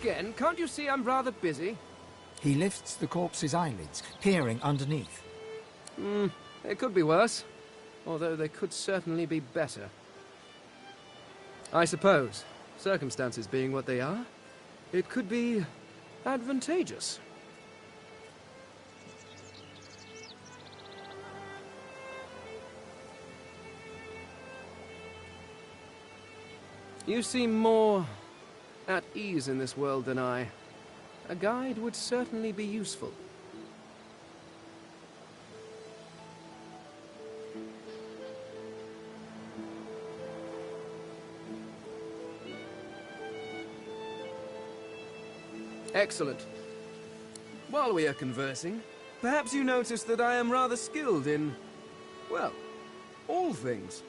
again? Can't you see I'm rather busy? He lifts the corpse's eyelids, peering underneath. It could be worse. Although they could certainly be better. I suppose, circumstances being what they are, it could be advantageous. You seem more at ease in this world than I. A guide would certainly be useful. Excellent. While we are conversing, perhaps you notice that I am rather skilled in, well, all things.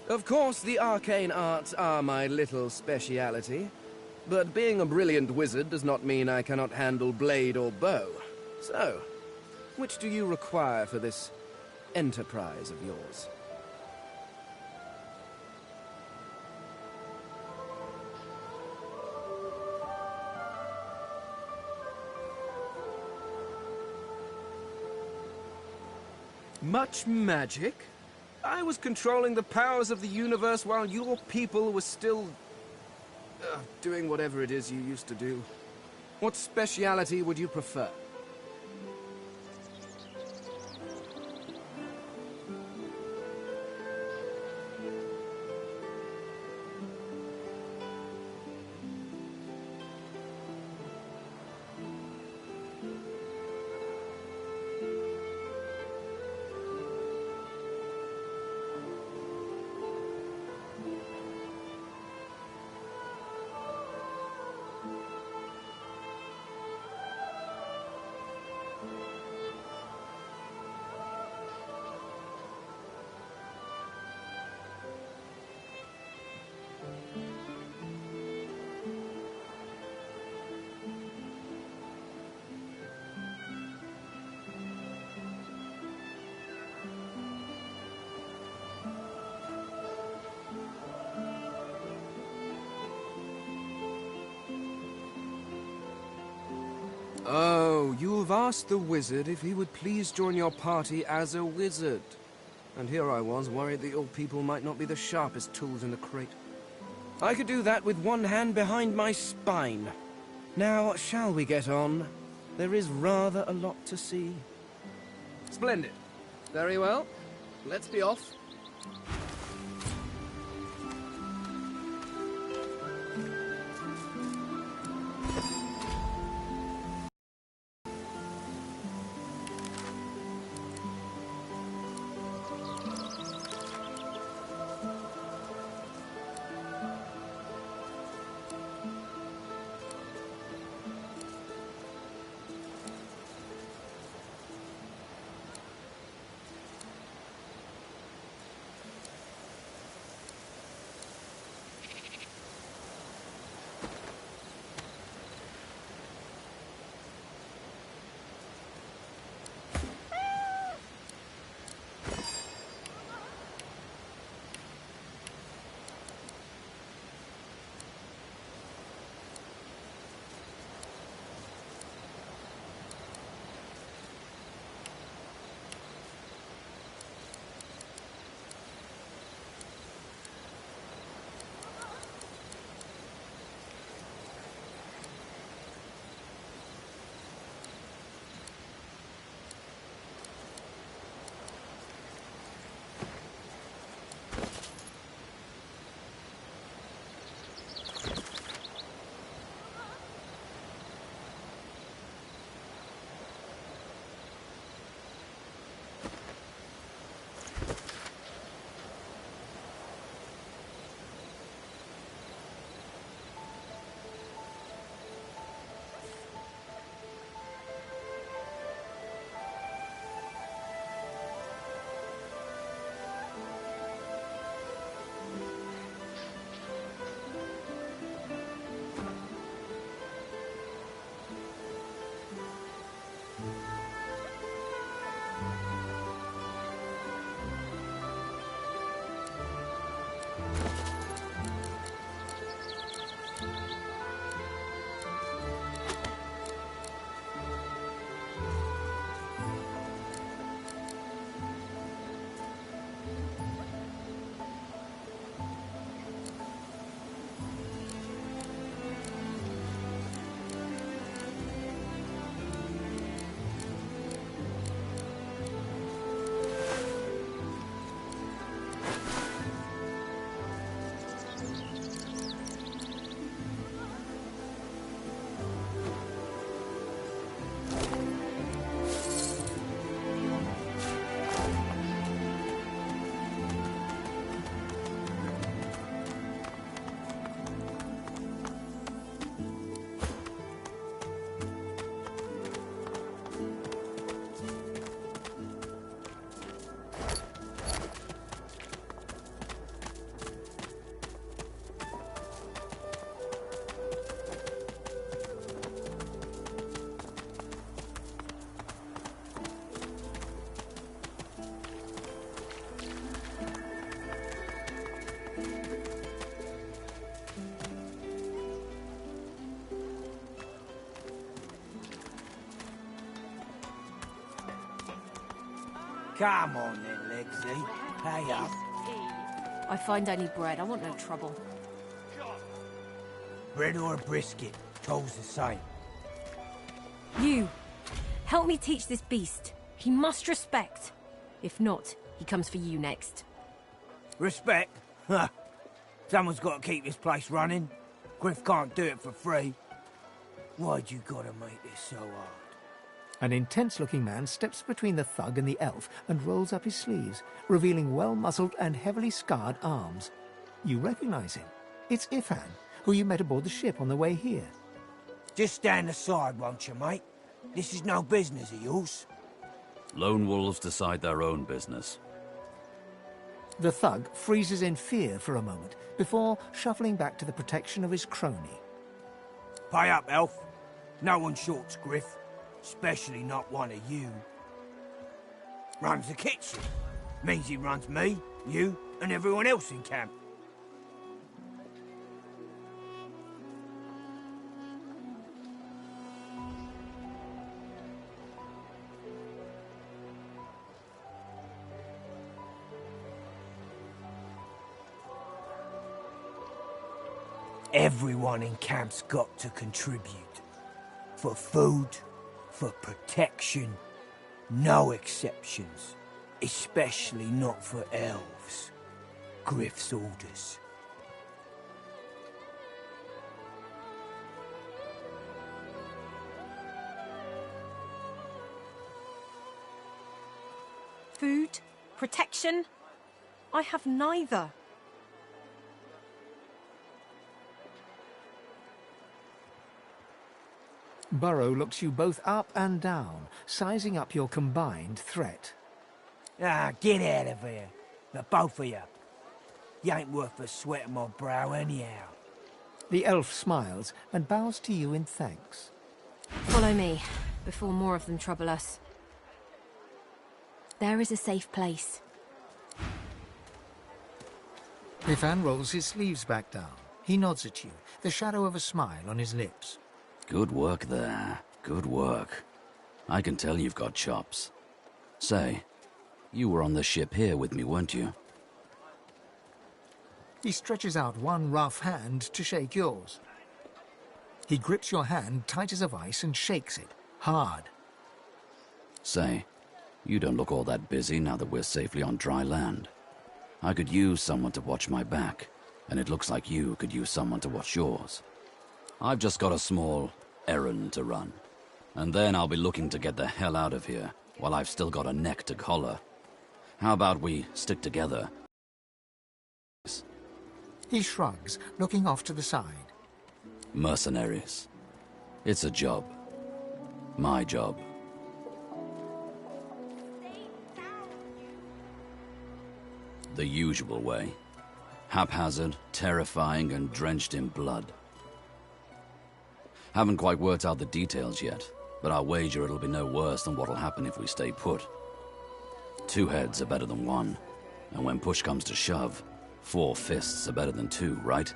Of course, the arcane arts are my little speciality, but being a brilliant wizard does not mean I cannot handle blade or bow. So, which do you require for this enterprise of yours? Much magic? I was controlling the powers of the universe while your people were still... doing whatever it is you used to do. What speciality would you prefer? Oh, you have asked the wizard if he would please join your party as a wizard. And here I was, worried that your people might not be the sharpest tools in the crate. I could do that with one hand behind my spine. Now, shall we get on? There is rather a lot to see. Splendid. Very well. Let's be off. Come on then, Legsy. Pay up. I find only bread. I want no trouble. Bread or a brisket, toll's the same. You, help me teach this beast. He must respect. If not, he comes for you next. Respect? Huh. Someone's got to keep this place running. Griff can't do it for free. Why'd you gotta make this so hard? An intense-looking man steps between the thug and the elf and rolls up his sleeves, revealing well-muscled and heavily scarred arms. You recognize him. It's Ifan, who you met aboard the ship on the way here. Just stand aside, won't you, mate? This is no business of yours. Lone wolves decide their own business. The thug freezes in fear for a moment before shuffling back to the protection of his crony. Pay up, elf. No one shorts Griff. Especially not one of you. Runs the kitchen. Means he runs me, you, and everyone else in camp. Everyone in camp's got to contribute. For food, for protection, no exceptions. Especially not for elves. Griff's orders. Food? Protection? I have neither. Burrow looks you both up and down, sizing up your combined threat. Ah, get out of here. The both of you. You ain't worth the sweat of my brow anyhow. The elf smiles and bows to you in thanks. Follow me, before more of them trouble us. There is a safe place. Ifan rolls his sleeves back down. He nods at you, the shadow of a smile on his lips. Good work there. Good work. I can tell you've got chops. Say, you were on the ship here with me, weren't you? He stretches out one rough hand to shake yours. He grips your hand tight as a vice and shakes it, hard. Say, you don't look all that busy now that we're safely on dry land. I could use someone to watch my back, and it looks like you could use someone to watch yours. I've just got a small errand to run, and then I'll be looking to get the hell out of here while I've still got a neck to collar. How about we stick together? He shrugs, looking off to the side. Mercenaries. It's a job. My job. The usual way. Haphazard, terrifying, and drenched in blood. Haven't quite worked out the details yet, but I'll wager it'll be no worse than what'll happen if we stay put. 2 heads are better than 1, and when push comes to shove, 4 fists are better than 2, right?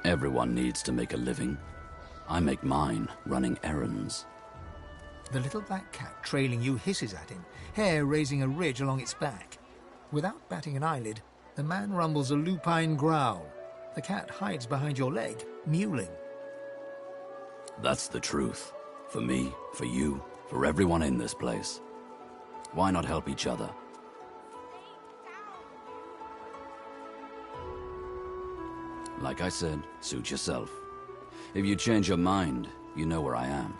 Everyone needs to make a living. I make mine running errands. The little black cat trailing you hisses at him, hair raising a ridge along its back. Without batting an eyelid, the man rumbles a lupine growl. The cat hides behind your leg, mewling. That's the truth. For me, for you, for everyone in this place. Why not help each other? Like I said, suit yourself. If you change your mind, you know where I am.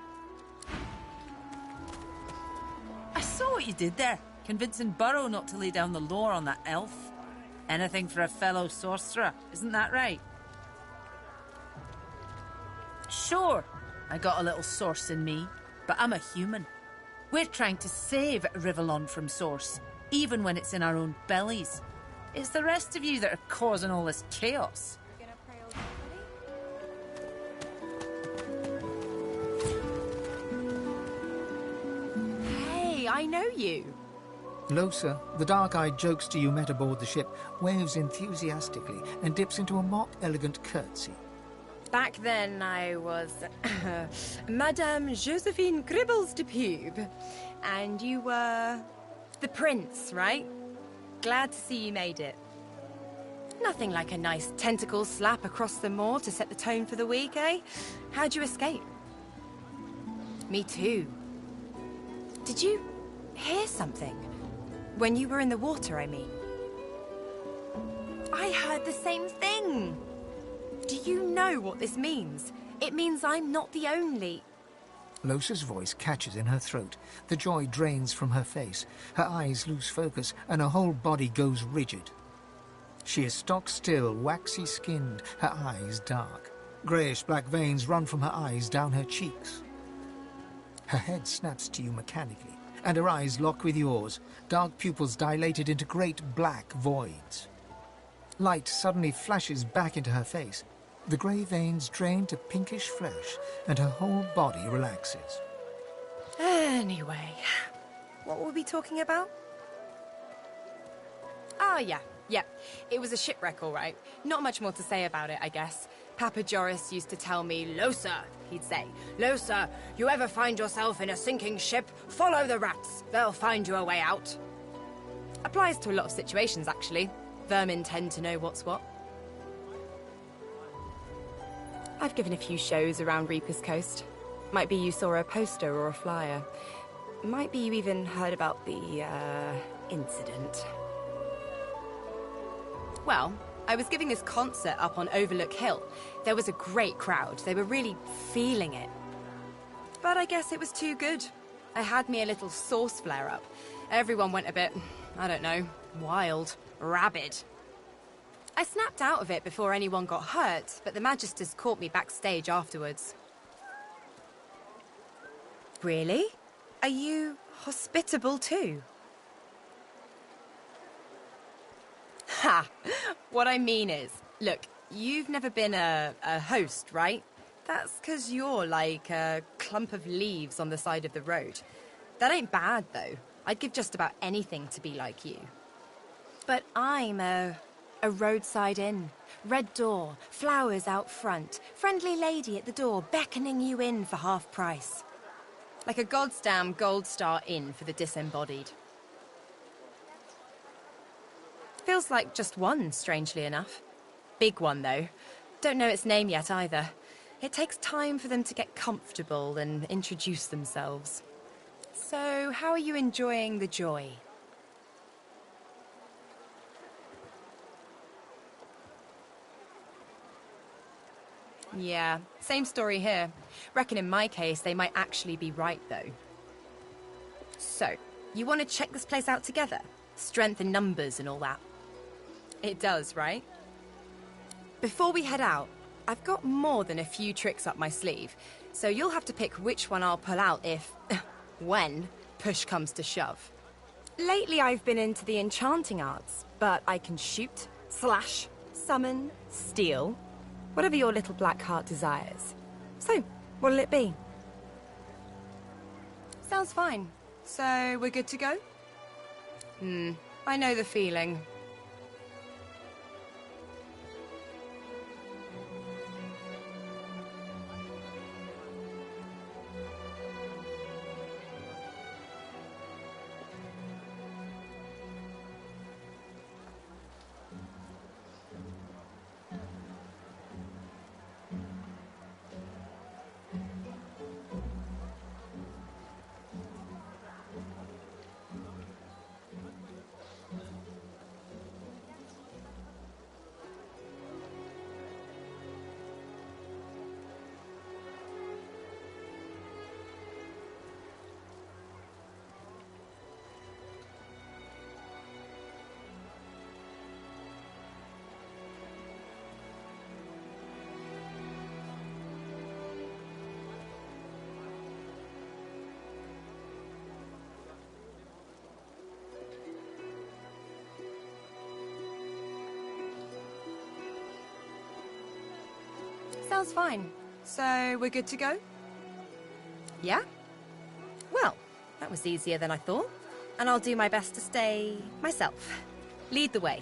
I saw what you did there, convincing Burrow not to lay down the law on that elf. Anything for a fellow sorcerer, isn't that right? Sure, I got a little source in me, but I'm a human. We're trying to save Rivellon from source, even when it's in our own bellies. It's the rest of you that are causing all this chaos. Hey, I know you. Losa, the dark-eyed jokester you met aboard the ship, waves enthusiastically and dips into a mock elegant curtsy. Back then, I was Madame Josephine Gribbles de Pube. And you were the prince, right? Glad to see you made it. Nothing like a nice tentacle slap across the moor to set the tone for the week, eh? How'd you escape? Me too. Did you hear something? When you were in the water, I mean. I heard the same thing. Do you know what this means? It means I'm not the only... Losa's voice catches in her throat. The joy drains from her face. Her eyes lose focus, and her whole body goes rigid. She is stock-still, waxy-skinned, her eyes dark. Greyish-black veins run from her eyes down her cheeks. Her head snaps to you mechanically, and her eyes lock with yours, dark pupils dilated into great black voids. Light suddenly flashes back into her face. The grey veins drain to pinkish flesh, and her whole body relaxes. Anyway, what were we talking about? Oh, yeah. It was a shipwreck, all right. Not much more to say about it, I guess. Papa Joris used to tell me, Losa, he'd say, Losa, you ever find yourself in a sinking ship, follow the rats. They'll find you a way out. Applies to a lot of situations, actually. Vermin tend to know what's what. I've given a few shows around Reaper's Coast. Might be you saw a poster or a flyer. Might be you even heard about the, incident. Well, I was giving this concert up on Overlook Hill. There was a great crowd. They were really feeling it. But I guess it was too good. I had me a little source flare-up. Everyone went a bit, I don't know, wild, rabid. I snapped out of it before anyone got hurt, but the Magisters caught me backstage afterwards. Really? Are you hospitable too? Ha! What I mean is, look, you've never been a host, right? That's 'cause you're like a clump of leaves on the side of the road. That ain't bad, though. I'd give just about anything to be like you. But I'm a roadside inn. Red door, flowers out front, friendly lady at the door beckoning you in for half price. Like a goddamn gold star inn for the disembodied. Feels like just one, strangely enough. Big one, though. Don't know its name yet, either. It takes time for them to get comfortable and introduce themselves. So, how are you enjoying the joy? Yeah, same story here. Reckon in my case, they might actually be right, though. So, you want to check this place out together? Strength in numbers and all that. It does, right? Before we head out, I've got more than a few tricks up my sleeve, so you'll have to pick which one I'll pull out if, when, push comes to shove. Lately I've been into the enchanting arts, but I can shoot, slash, summon, steal, whatever your little black heart desires. So, what'll it be? Sounds fine. So, we're good to go? I know the feeling. Sounds fine. So, we're good to go? Yeah? Well, that was easier than I thought. And I'll do my best to stay myself. Lead the way.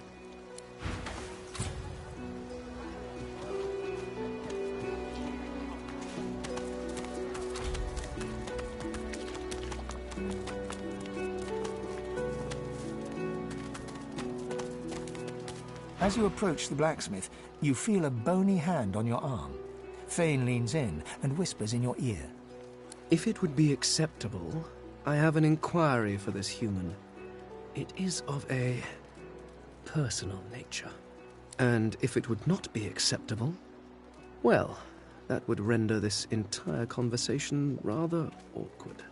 As you approach the blacksmith, you feel a bony hand on your arm. Fane leans in and whispers in your ear. If it would be acceptable, I have an inquiry for this human. It is of a personal nature. And if it would not be acceptable, well, that would render this entire conversation rather awkward.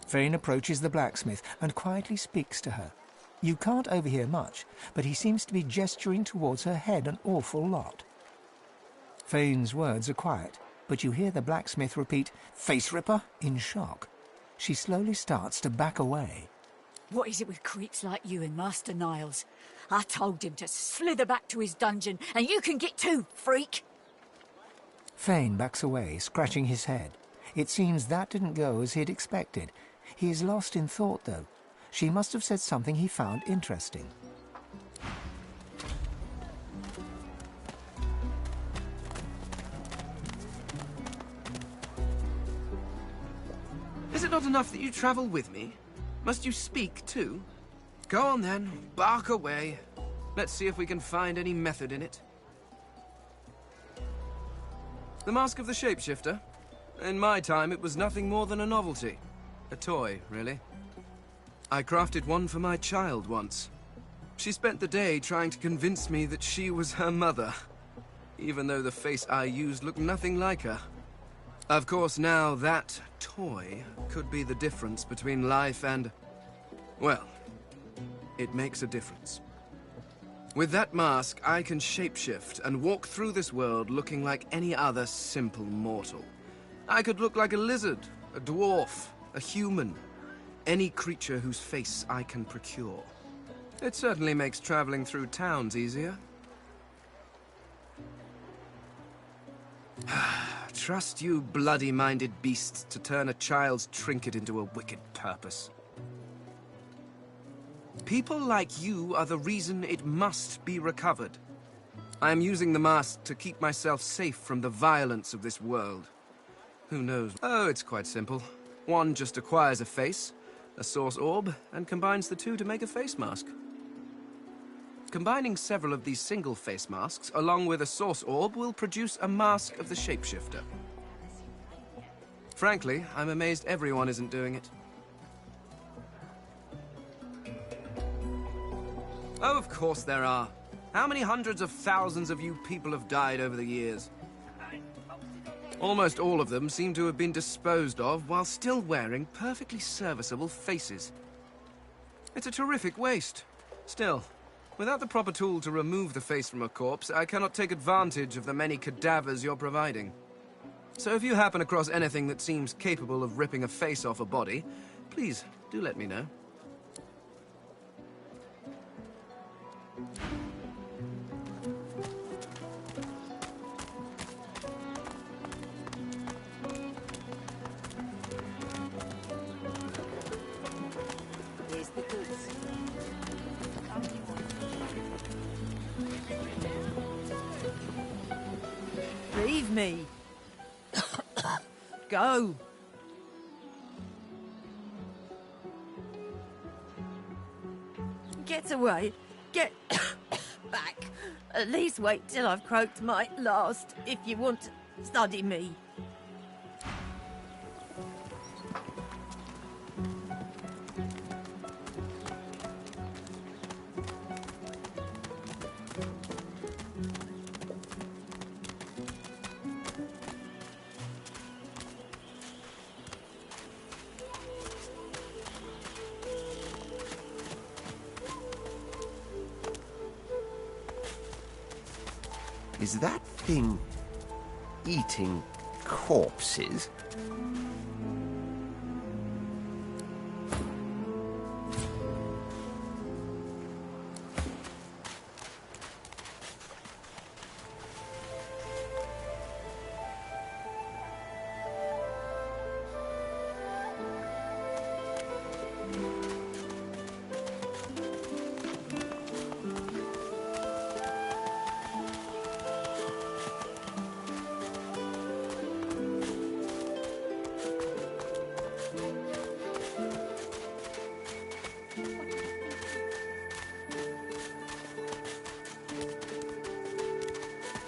Fane approaches the blacksmith and quietly speaks to her. You can't overhear much, but he seems to be gesturing towards her head an awful lot. Fane's words are quiet, but you hear the blacksmith repeat, "Face ripper," in shock. She slowly starts to back away. What is it with creeps like you and Master Niles? I told him to slither back to his dungeon, and you can get too, freak! Fane backs away, scratching his head. It seems that didn't go as he'd expected. He is lost in thought, though. She must have said something he found interesting. Is it not enough that you travel with me? Must you speak too? Go on then, bark away. Let's see if we can find any method in it. The Mask of the Shapeshifter? In my time, it was nothing more than a novelty. A toy, really. I crafted one for my child once. She spent the day trying to convince me that she was her mother, even though the face I used looked nothing like her. Of course, now that toy could be the difference between life and... well, it makes a difference. With that mask, I can shapeshift and walk through this world looking like any other simple mortal. I could look like a lizard, a dwarf, a human, any creature whose face I can procure. It certainly makes traveling through towns easier. Trust you bloody-minded beasts to turn a child's trinket into a wicked purpose. People like you are the reason it must be recovered. I am using the mask to keep myself safe from the violence of this world. Who knows? Oh, it's quite simple. One just acquires a face, a source orb, and combines the two to make a face mask. Combining several of these single face masks along with a source orb will produce a mask of the shapeshifter. Frankly, I'm amazed everyone isn't doing it. Oh, of course there are. How many hundreds of thousands of you people have died over the years? Almost all of them seem to have been disposed of while still wearing perfectly serviceable faces. It's a terrific waste. Still, without the proper tool to remove the face from a corpse, I cannot take advantage of the many cadavers you're providing. So if you happen across anything that seems capable of ripping a face off a body, please do let me know. Here's the goods. Leave me. Go. Get away. Get back. At least wait till I've croaked my last, if you want to study me. Is that thing eating corpses?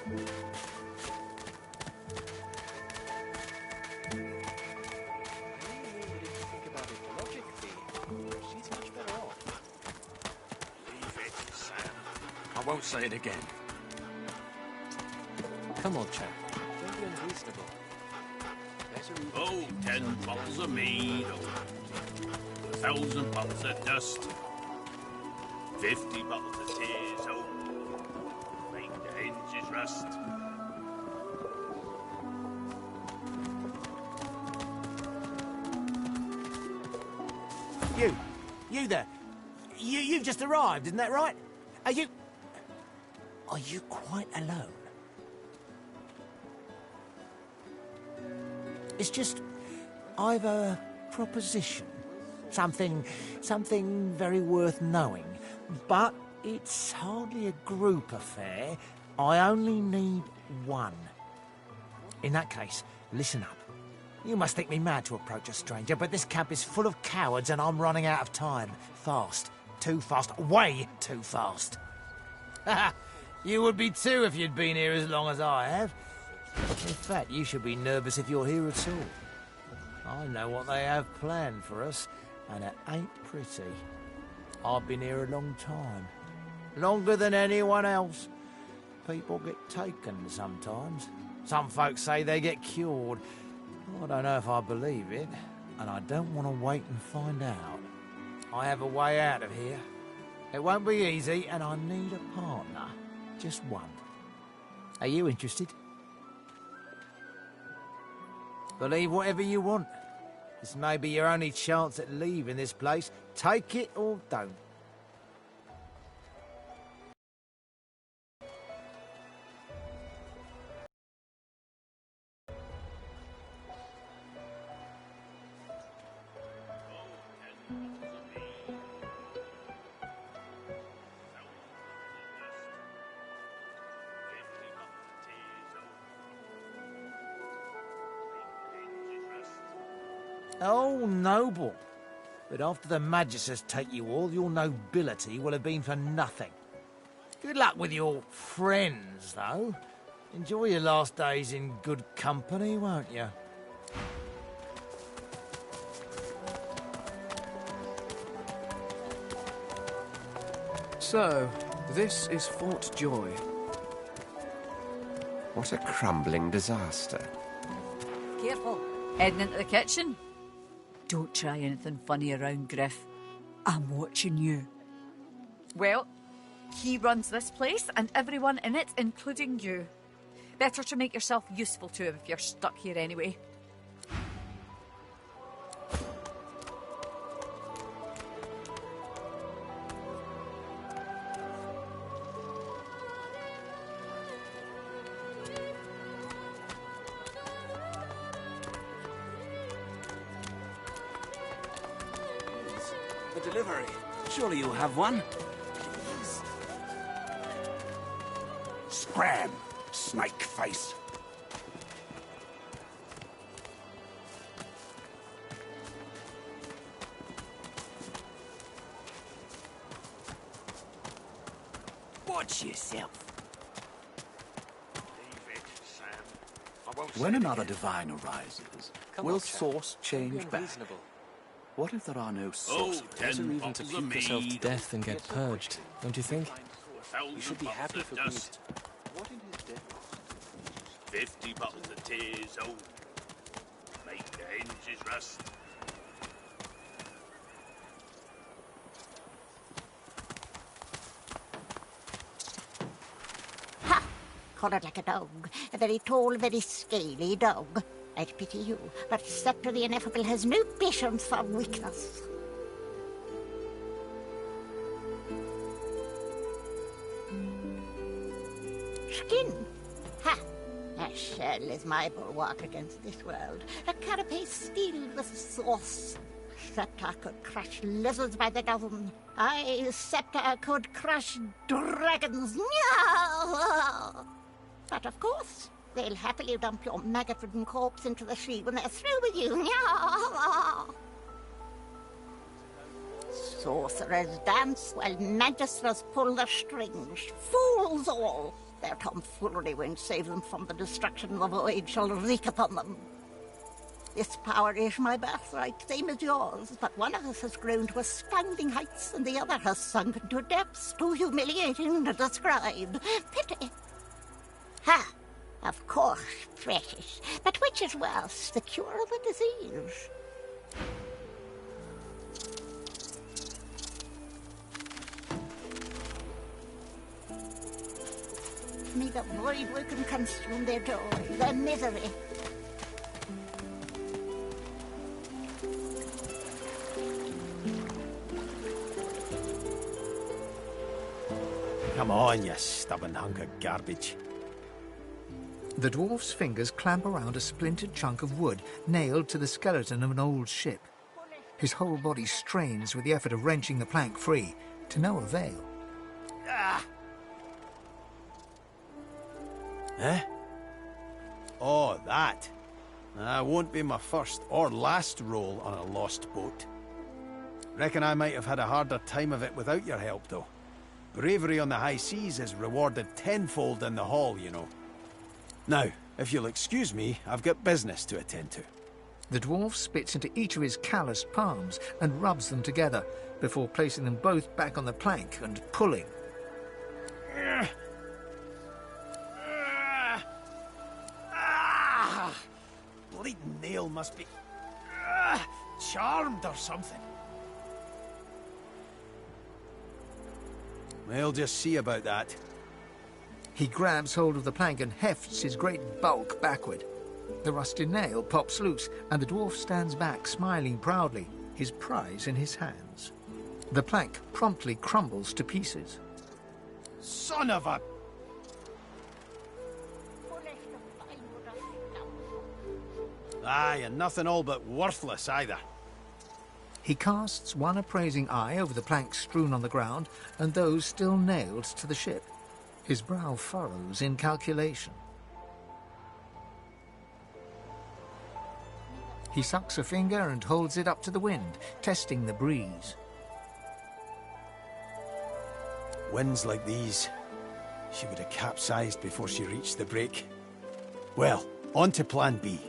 I won't say it again. Come on, chap. Don't be unreasonable. Oh, 10 bottles of mead, oh, 1,000 bottles of dust, 50 bottles of tears, oh, make the hinges rust. You there. You've just arrived, isn't that right? Are you quite alone? It's just, I've a proposition. Something very worth knowing. But it's hardly a group affair. I only need one. In that case, listen up. You must think me mad to approach a stranger, but this camp is full of cowards and I'm running out of time. Fast. Too fast. Way too fast. You would be too if you'd been here as long as I have. In fact, you should be nervous if you're here at all. I know what they have planned for us, and it ain't pretty. I've been here a long time. Longer than anyone else. People get taken sometimes. Some folks say they get cured. I don't know if I believe it, and I don't want to wait and find out. I have a way out of here. It won't be easy, and I need a partner. Just one. Are you interested? Believe whatever you want. This may be your only chance at leaving this place. Take it or don't. Oh, noble. But after the Magisters take you all, your nobility will have been for nothing. Good luck with your friends, though. Enjoy your last days in good company, won't you? So, this is Fort Joy. What a crumbling disaster. Careful. Heading into the kitchen. Don't try anything funny around Griff. I'm watching you. Well, he runs this place and everyone in it, including you. Better to make yourself useful to him if you're stuck here anyway. The delivery. Surely you'll have one. Please. Scram, snake face. Watch yourself. Leave it, Sam. I won't When say it another again. divine arises, Come will on, chap. source change Don't be back? unreasonable. What if there are no sources? Better even to puke yourself to death and get purged, don't you think? You should be happy for being... What in his death? 50 bottles of tears, oh, make the hinges rust. Ha! Collared like a dog. A very tall, very scaly dog. I'd pity you, but Sceptre the Ineffable has no patience for weakness. Skin. Ha! A shell is my bulwark against this world. A carapace steel with sauce. Sceptre could crush lizards by the dozen. I, Sceptre, could crush dragons. But of course, they'll happily dump your maggot-ridden corpse into the sea when they're through with you. Sorcerers dance while magisters pull the strings. Fools all! Their tomfoolery won't save them from the destruction the void shall wreak upon them. This power is my birthright, same as yours, but one of us has grown to astounding heights and the other has sunk to depths too humiliating to describe. Pity. Ha! Of course, precious. But which is worse, the cure or the disease? May the void work and consume their joy, their misery. Come on, you stubborn hunk of garbage. The dwarf's fingers clamp around a splintered chunk of wood nailed to the skeleton of an old ship. His whole body strains with the effort of wrenching the plank free, to no avail. Ah! Eh? Oh, that. That won't be my first or last roll on a lost boat. Reckon I might have had a harder time of it without your help, though. Bravery on the high seas is rewarded tenfold in the hall, you know. Now, if you'll excuse me, I've got business to attend to. The dwarf spits into each of his calloused palms and rubs them together, before placing them both back on the plank and pulling. Bloody nail must be charmed or something. We'll just see about that. He grabs hold of the plank and hefts his great bulk backward. The rusted nail pops loose, and the dwarf stands back, smiling proudly, his prize in his hands. The plank promptly crumbles to pieces. Son of a... Aye, and nothing all but worthless either. He casts one appraising eye over the planks strewn on the ground and those still nailed to the ship. His brow furrows in calculation. He sucks a finger and holds it up to the wind, testing the breeze. Winds like these, she would have capsized before she reached the break. Well, on to plan B.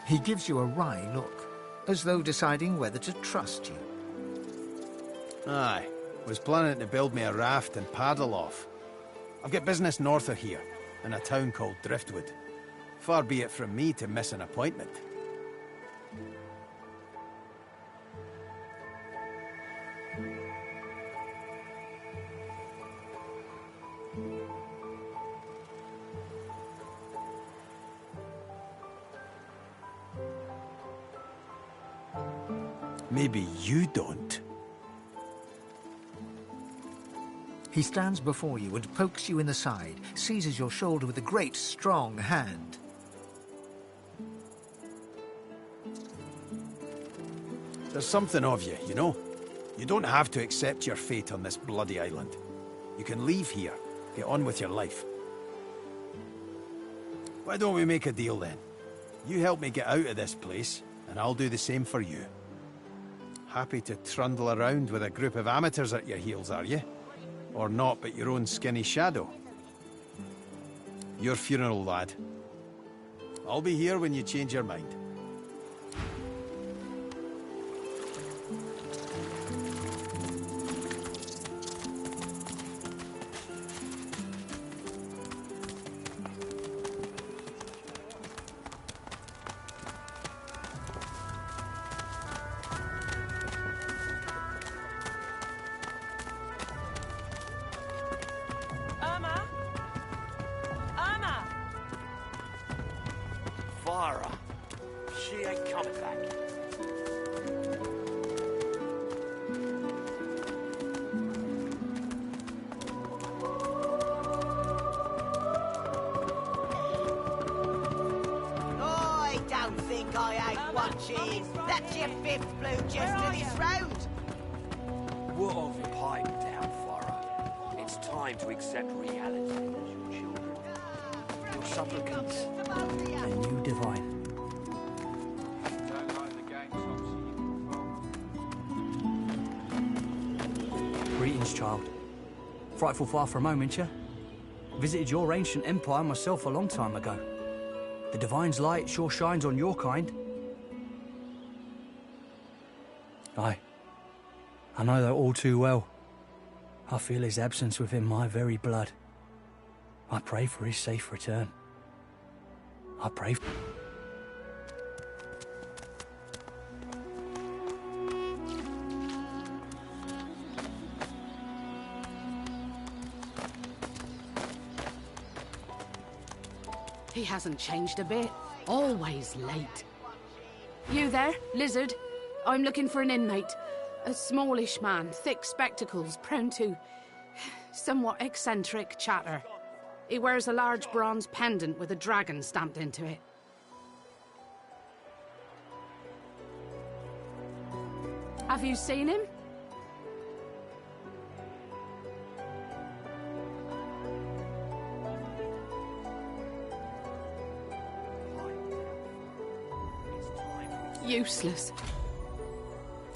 He gives you a wry look, as though deciding whether to trust you. Aye, was planning to build me a raft and paddle off. I've got business north of here, in a town called Driftwood. Far be it from me to miss an appointment. Maybe you don't. He stands before you and pokes you in the side, seizes your shoulder with a great, strong hand. There's something of you, you know? You don't have to accept your fate on this bloody island. You can leave here, get on with your life. Why don't we make a deal then? You help me get out of this place, and I'll do the same for you. Happy to trundle around with a group of amateurs at your heels, are you? Or not but your own skinny shadow? Your funeral, lad. I'll be here when you change your mind. Farah. She ain't coming back. I don't think I ain't watching. That's your fifth blue just to this round. What of pipe down, Farah? It's time to accept reality as your children. Your supplicants. And you divine. Greetings, child. frightful far from home, ain't you? Visited your ancient empire myself a long time ago. The Divine's light sure shines on your kind. Aye. I know that all too well. I feel his absence within my very blood. I pray for his safe return. I pray for... He hasn't changed a bit. Always late. You there, lizard? I'm looking for an inmate. A smallish man, thick spectacles, prone to somewhat eccentric chatter. He wears a large bronze pendant with a dragon stamped into it. Have you seen him? Useless.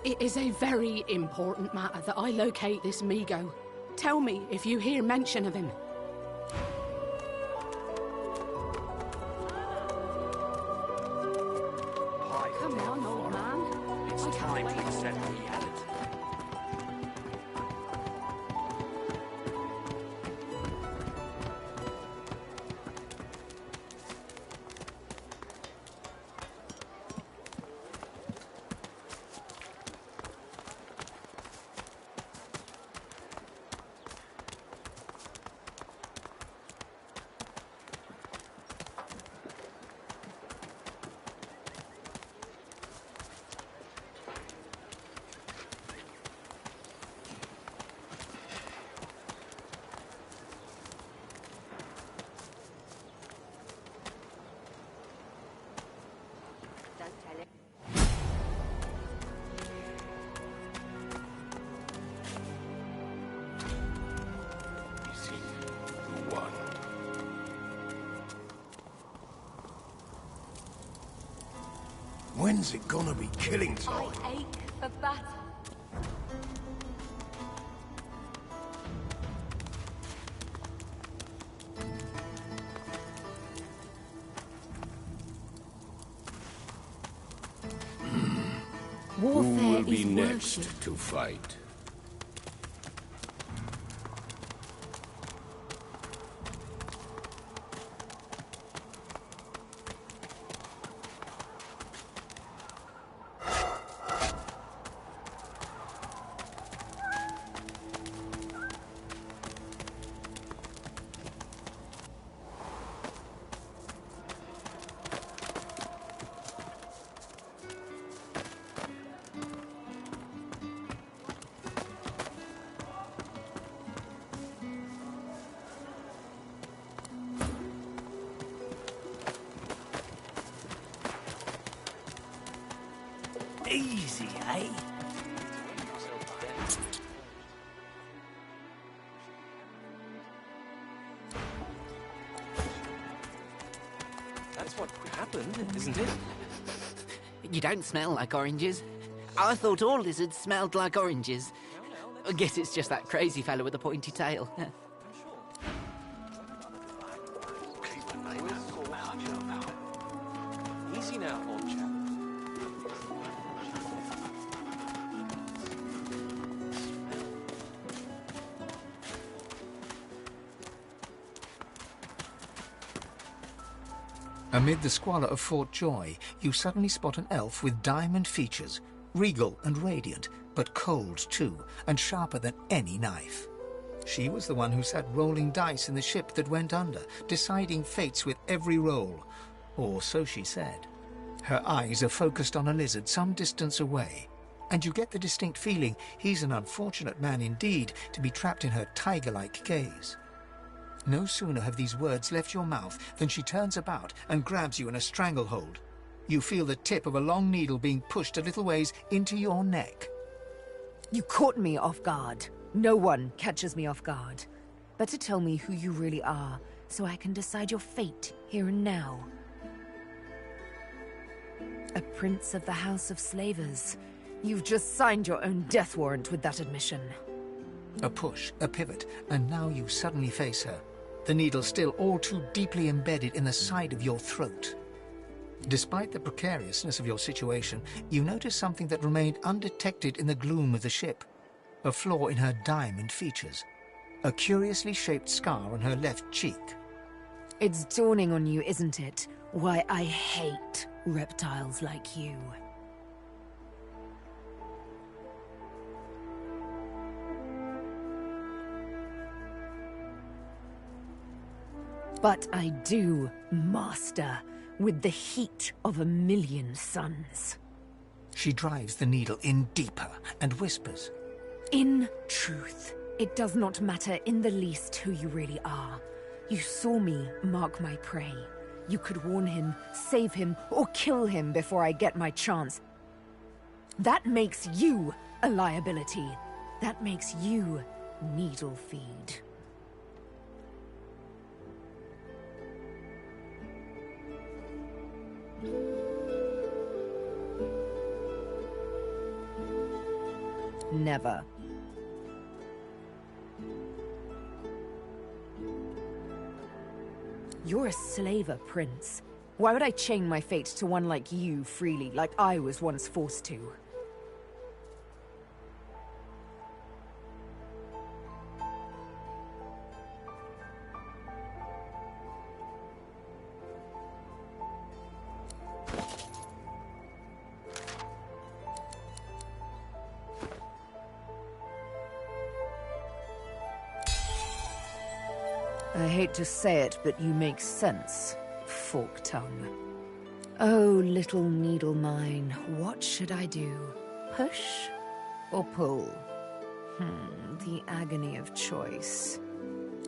It is a very important matter that I locate this Migo. Tell me if you hear mention of him. Come on, old man. It's time to accept reality. When's it gonna be killing time? I ache for battle. Who will be next to fight? Easy, eh? That's what happened, isn't it? You don't smell like oranges. I thought all lizards smelled like oranges. I guess it's just that crazy fellow with the pointy tail. Easy now, old chap. Amid the squalor of Fort Joy, you suddenly spot an elf with diamond features, regal and radiant, but cold too, and sharper than any knife. She was the one who sat rolling dice in the ship that went under, deciding fates with every roll, or so she said. Her eyes are focused on a lizard some distance away, and you get the distinct feeling he's an unfortunate man indeed to be trapped in her tiger-like gaze. No sooner have these words left your mouth than she turns about and grabs you in a stranglehold. You feel the tip of a long needle being pushed a little ways into your neck. You caught me off guard. No one catches me off guard. Better tell me who you really are, so I can decide your fate here and now. A prince of the House of Slavers. You've just signed your own death warrant with that admission. A push, a pivot, and now you suddenly face her, the needle still all too deeply embedded in the side of your throat. Despite the precariousness of your situation, you notice something that remained undetected in the gloom of the ship. A flaw in her diamond features. A curiously shaped scar on her left cheek. It's dawning on you, isn't it? Why I hate reptiles like you. But I do, Master, with the heat of 1,000,000 suns. She drives the needle in deeper and whispers. In truth, it does not matter in the least who you really are. You saw me mark my prey. You could warn him, save him, or kill him before I get my chance. That makes you a liability. That makes you needle feed. Never. You're a slaver, Prince. Why would I chain my fate to one like you freely, like I was once forced to? I hate to say it, but you make sense, fork tongue. Oh, little needle mine, what should I do? Push or pull? The agony of choice.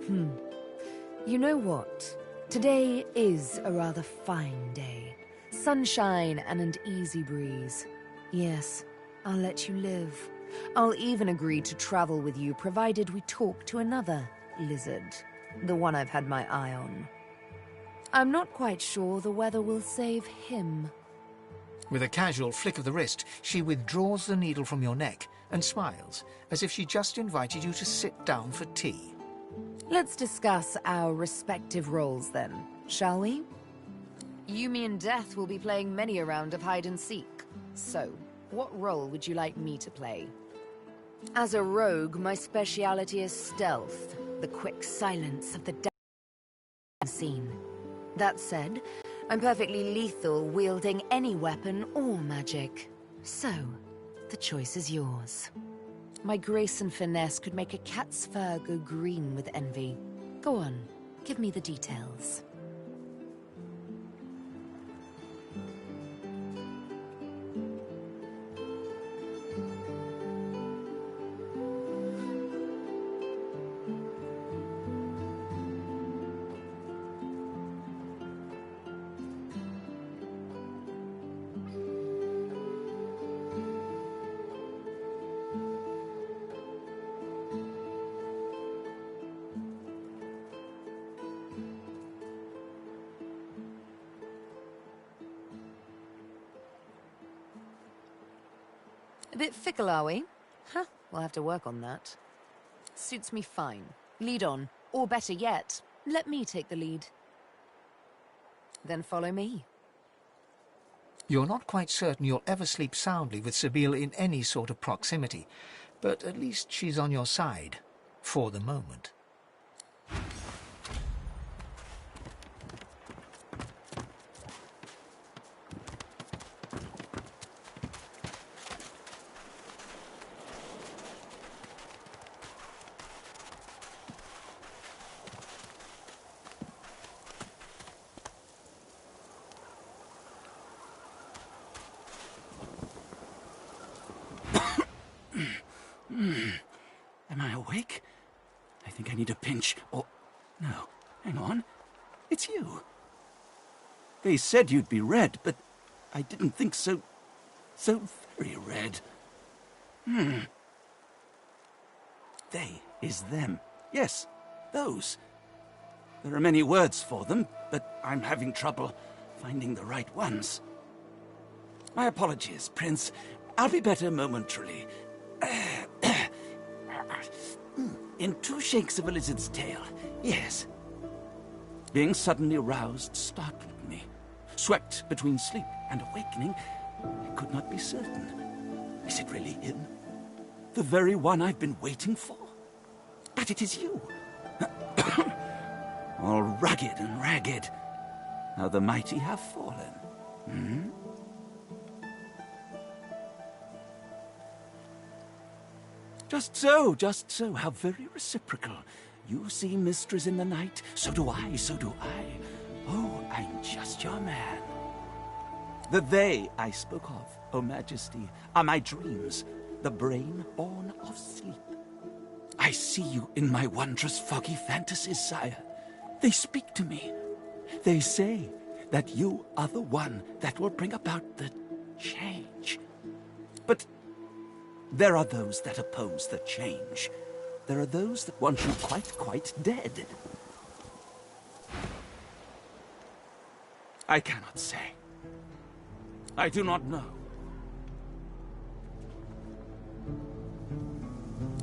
You know what? Today is a rather fine day. Sunshine and an easy breeze. Yes, I'll let you live. I'll even agree to travel with you, provided we talk to another lizard. The one I've had my eye on. I'm not quite sure the weather will save him. With a casual flick of the wrist, she withdraws the needle from your neck and smiles, as if she just invited you to sit down for tea. Let's discuss our respective roles then, shall we? Yumi and Death will be playing many a round of hide and seek. So, what role would you like me to play? As a rogue, my speciality is stealth, the quick silence of the scene. That said, I'm perfectly lethal, wielding any weapon or magic. So, the choice is yours. My grace and finesse could make a cat's fur go green with envy. Go on, give me the details. A bit fickle, are we? Huh, we'll have to work on that. Suits me fine. Lead on. Or better yet, let me take the lead. Then follow me. You're not quite certain you'll ever sleep soundly with Sabine in any sort of proximity, but at least she's on your side. For the moment. Am I awake? I think I need a pinch, or... No, hang on. It's you. They said you'd be red, but I didn't think so very red. They is them. Yes, those. There are many words for them, but I'm having trouble finding the right ones. My apologies, Prince. I'll be better momentarily. In 2 shakes of a lizard's tail, yes. Being suddenly roused startled me. Swept between sleep and awakening, I could not be certain. Is it really him? The very one I've been waiting for? But it is you. All rugged and ragged. How the mighty have fallen. Hmm? Just so. How very reciprocal. You see mysteries in the night, so do I. Oh, I'm just your man. The they I spoke of, O Majesty, are my dreams, the brain born of sleep. I see you in my wondrous foggy fantasies, sire. They speak to me. They say that you are the one that will bring about the change. But there are those that oppose the change. There are those that want you quite dead. I cannot say. I do not know.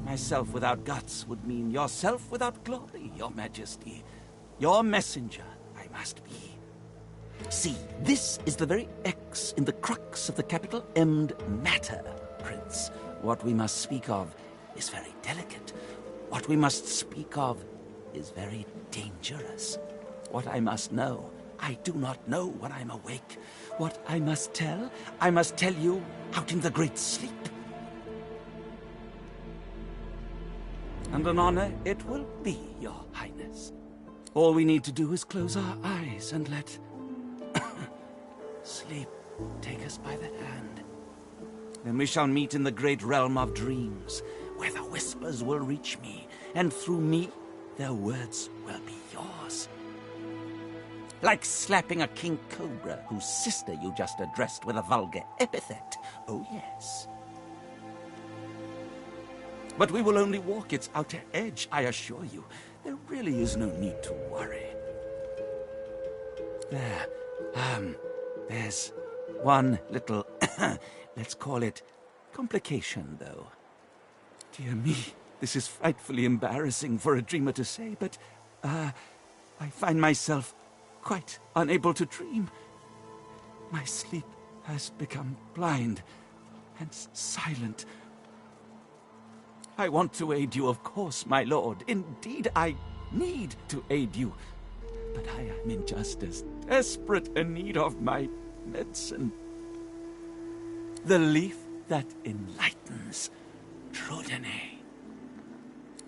Myself without guts would mean yourself without glory, Your Majesty. Your messenger I must be. See, this is the very X in the crux of the capital M'd matter, Prince. What we must speak of is very delicate. What we must speak of is very dangerous. What I must know, I do not know when I'm awake. What I must tell you out in the great sleep. And an honor it will be, Your Highness. All we need to do is close our eyes and let sleep take us by the hand. Then we shall meet in the great realm of dreams, where the whispers will reach me, and through me, their words will be yours. Like slapping a king cobra whose sister you just addressed with a vulgar epithet. Oh, yes. But we will only walk its outer edge, I assure you. There really is no need to worry. There's one little, let's call it, complication, though. Dear me, this is frightfully embarrassing for a dreamer to say, but, I find myself quite unable to dream. My sleep has become blind and silent. I want to aid you, of course, my lord. Indeed, I need to aid you. But I am in just as desperate a need of my medicine. The leaf that enlightens, Divinity.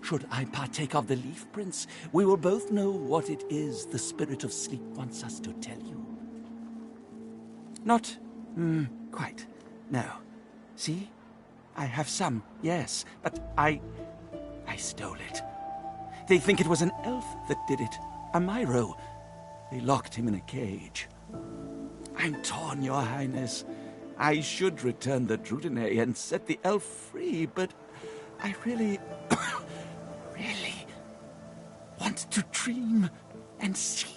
Should I partake of the leaf, Prince, we will both know what it is the spirit of sleep wants us to tell you. Not, quite. No. See? I have some, yes, but I stole it. They think it was an elf that did it, a Myro. They locked him in a cage. I'm torn, Your Highness. I should return the Divinity and set the elf free, but I really, really want to dream and see.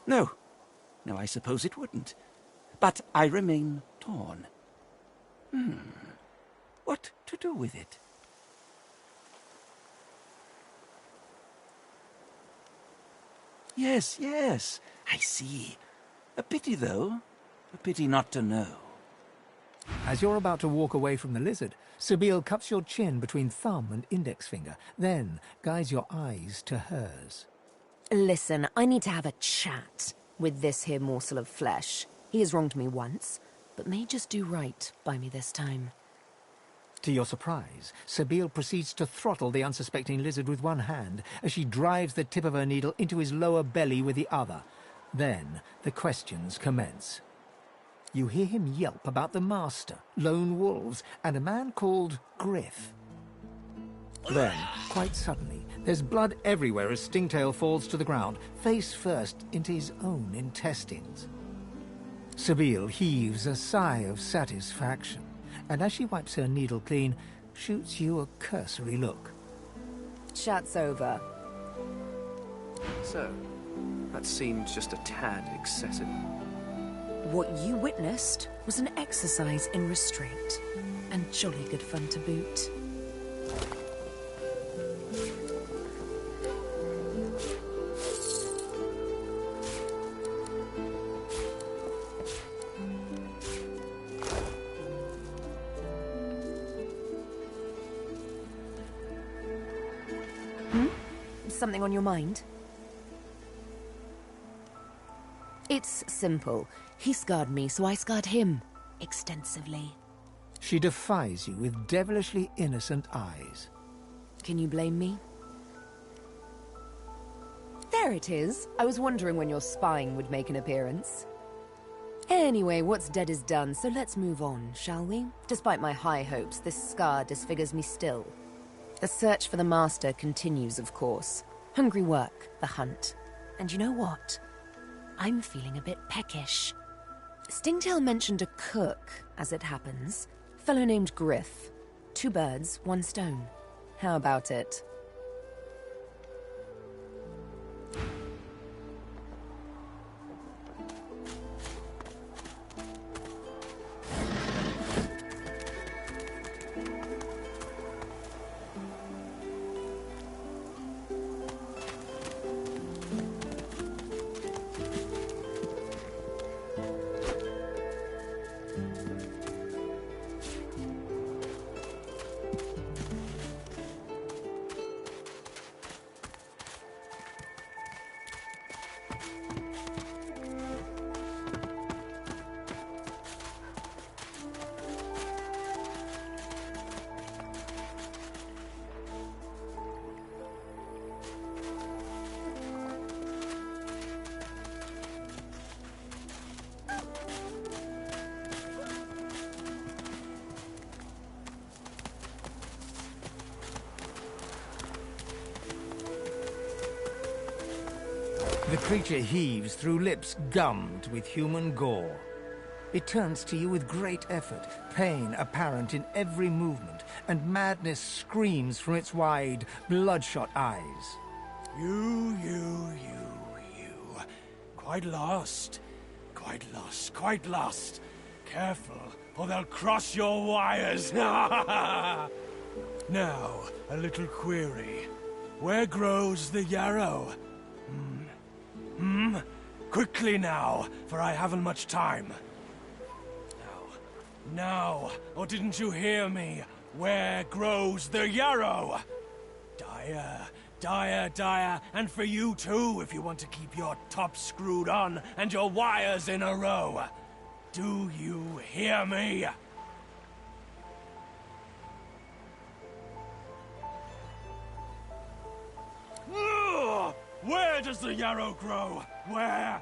No. No, I suppose it wouldn't. But I remain torn. What to do with it? Yes, yes, I see. A pity, though. A pity not to know. As you're about to walk away from the lizard, Sabine cups your chin between thumb and index finger, then guides your eyes to hers. Listen, I need to have a chat with this here morsel of flesh. He has wronged me once, but may just do right by me this time. To your surprise, Sabine proceeds to throttle the unsuspecting lizard with one hand as she drives the tip of her needle into his lower belly with the other. Then the questions commence. You hear him yelp about the master, lone wolves, and a man called Griff. Then, quite suddenly, there's blood everywhere as Stingtail falls to the ground, face first into his own intestines. Sabine heaves a sigh of satisfaction, and as she wipes her needle clean, shoots you a cursory look. Chat's over. So, that seemed just a tad excessive. What you witnessed was an exercise in restraint, and jolly good fun to boot. Something on your mind? It's simple. He scarred me, so I scarred him. Extensively. She defies you with devilishly innocent eyes. Can you blame me? There it is. I was wondering when your spying would make an appearance. Anyway, what's dead is done, so let's move on, shall we? Despite my high hopes, this scar disfigures me still. The search for the master continues, of course. Hungry work, the hunt. And you know what? I'm feeling a bit peckish. Stingtail mentioned a cook, as it happens. Fellow named Griff. 2 birds, 1 stone. How about it? The creature heaves through lips gummed with human gore. It turns to you with great effort, pain apparent in every movement, and madness screams from its wide, bloodshot eyes. You. Quite lost. Careful, or they'll cross your wires. Now, a little query. Where grows the yarrow? Quickly now, for I haven't much time. Now, or didn't you hear me? Where grows the yarrow? Dire, and for you too, if you want to keep your top screwed on and your wires in a row. Do you hear me? Ugh! Where does the yarrow grow? Where?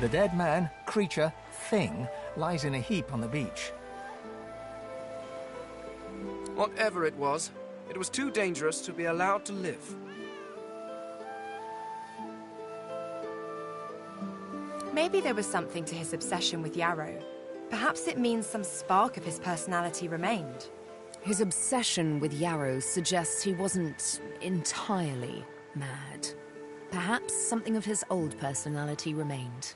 The dead man, creature, thing lies in a heap on the beach. Whatever it was too dangerous to be allowed to live. Maybe there was something to his obsession with Yarrow. Perhaps it means some spark of his personality remained. His obsession with Yarrow suggests he wasn't entirely mad. Perhaps something of his old personality remained.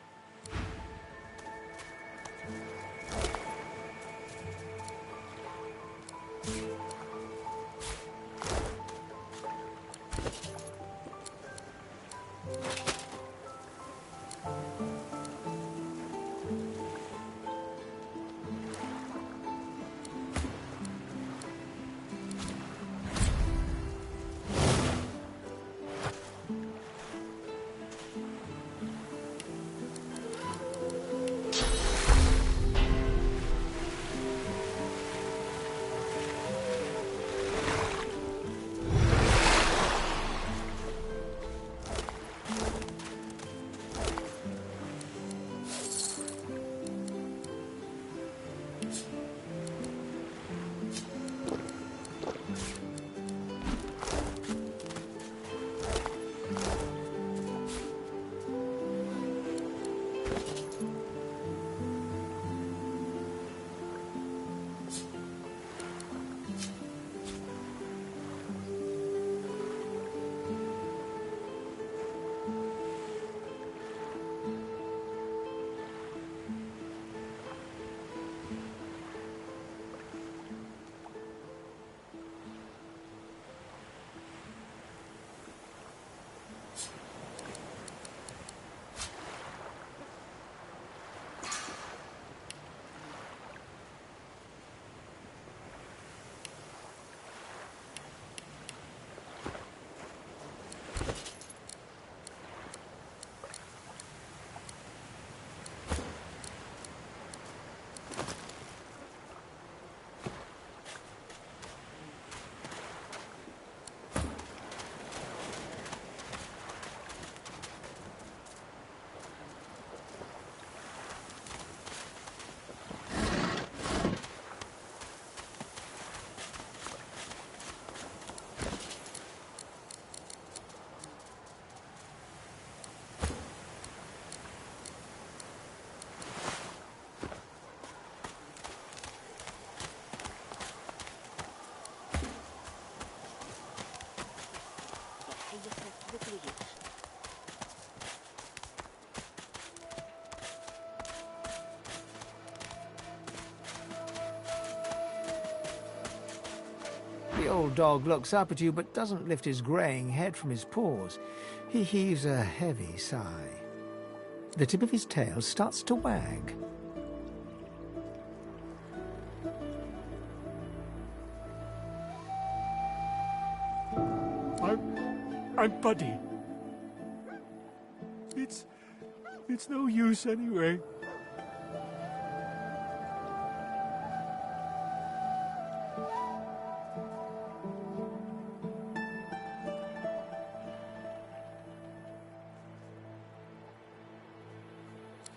The old dog looks up at you but doesn't lift his greying head from his paws. He heaves a heavy sigh. The tip of his tail starts to wag. I'm Buddy. It's no use anyway.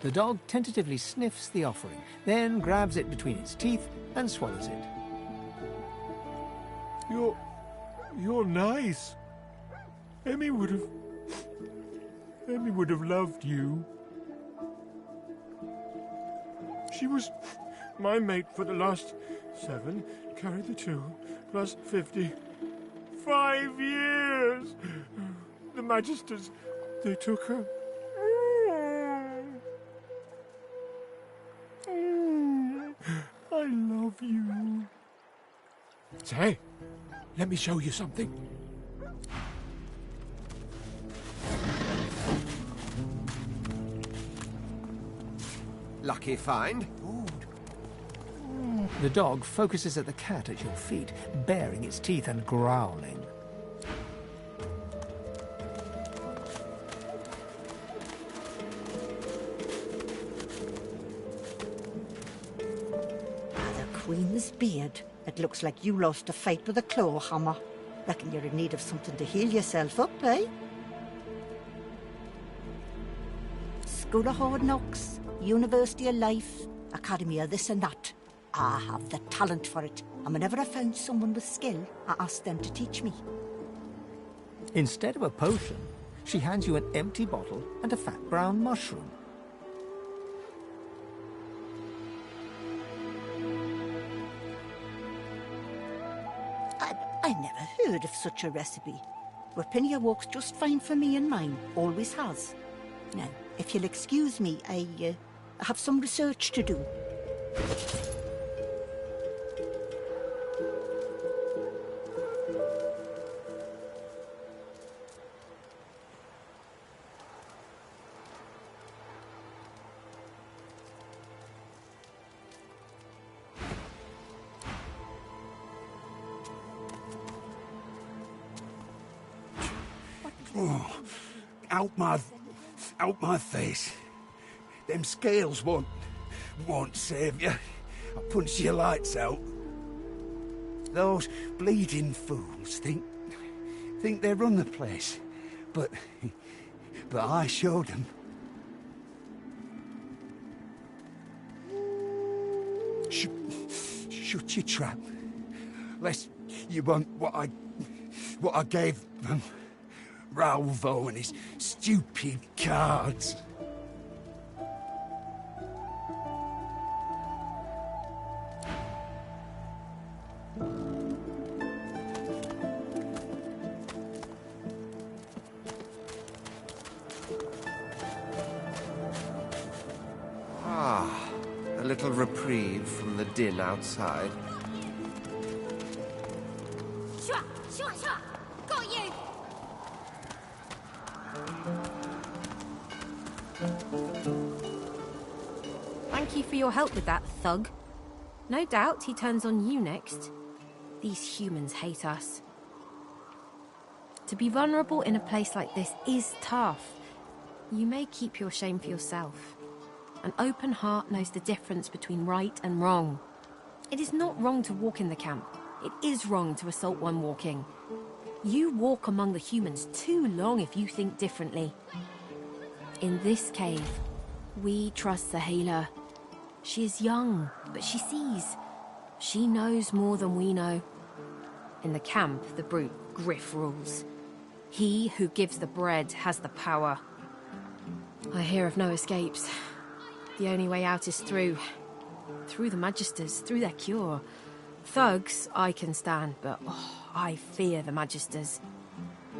The dog tentatively sniffs the offering, then grabs it between its teeth and swallows it. You're nice. Emmy would have loved you. She was my mate for the last 7, carry the 2, plus 50. 5 years! The Magisters, they took her. I love you. Say, let me show you something. Lucky find. The dog focuses at the cat at your feet, baring its teeth and growling. The Queen's beard. It looks like you lost a fight with a claw hammer. Reckon you're in need of something to heal yourself up, eh? School of Hard Knocks, University of Life, Academy of this and that. I have the talent for it, and whenever I found someone with skill, I asked them to teach me. Instead of a potion, she hands you an empty bottle and a fat brown mushroom. I never heard of such a recipe. Rapinia works just fine for me and mine, always has. Now, if you'll excuse me, I have some research to do. Oh, out my face. Them scales won't save you. I'll punch your lights out. Those bleeding fools think they run the place, but I showed them. Shut your trap, lest you want what I gave them. Ralvo and his stupid cards. Ah, a little reprieve from the din outside. Shua! Shua! Shua! Got you! Thank you for your help with that, thug. No doubt he turns on you next. These humans hate us. To be vulnerable in a place like this is tough. You may keep your shame for yourself. An open heart knows the difference between right and wrong. It is not wrong to walk in the camp. It is wrong to assault one walking. You walk among the humans too long if you think differently. In this cave, we trust the healer. She is young, but she sees. She knows more than we know. In the camp, the brute Griff rules. He who gives the bread has the power. I hear of no escapes. The only way out is through. Through the Magisters, through their cure. Thugs I can stand, but I fear the Magisters.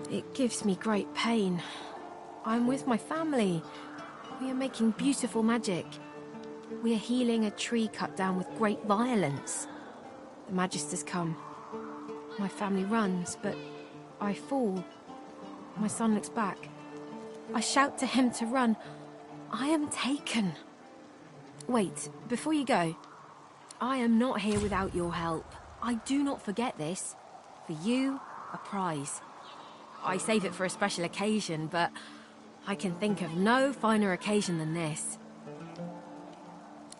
It gives me great pain. I'm with my family. We are making beautiful magic. We are healing a tree cut down with great violence. The Magisters come. My family runs, but I fall. My son looks back. I shout to him to run. I am taken. Wait, before you go, I am not here without your help. I do not forget this. For you, a prize. I save it for a special occasion, but I can think of no finer occasion than this.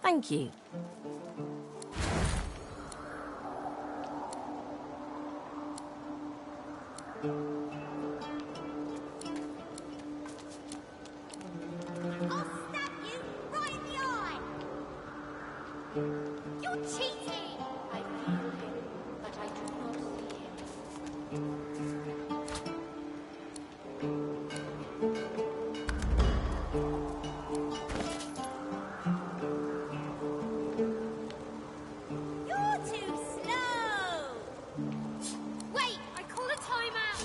Thank you. I'll stab you right in the eye! You're cheating! I feel him, but I do not see him. You're too slow! Wait, I call a timeout!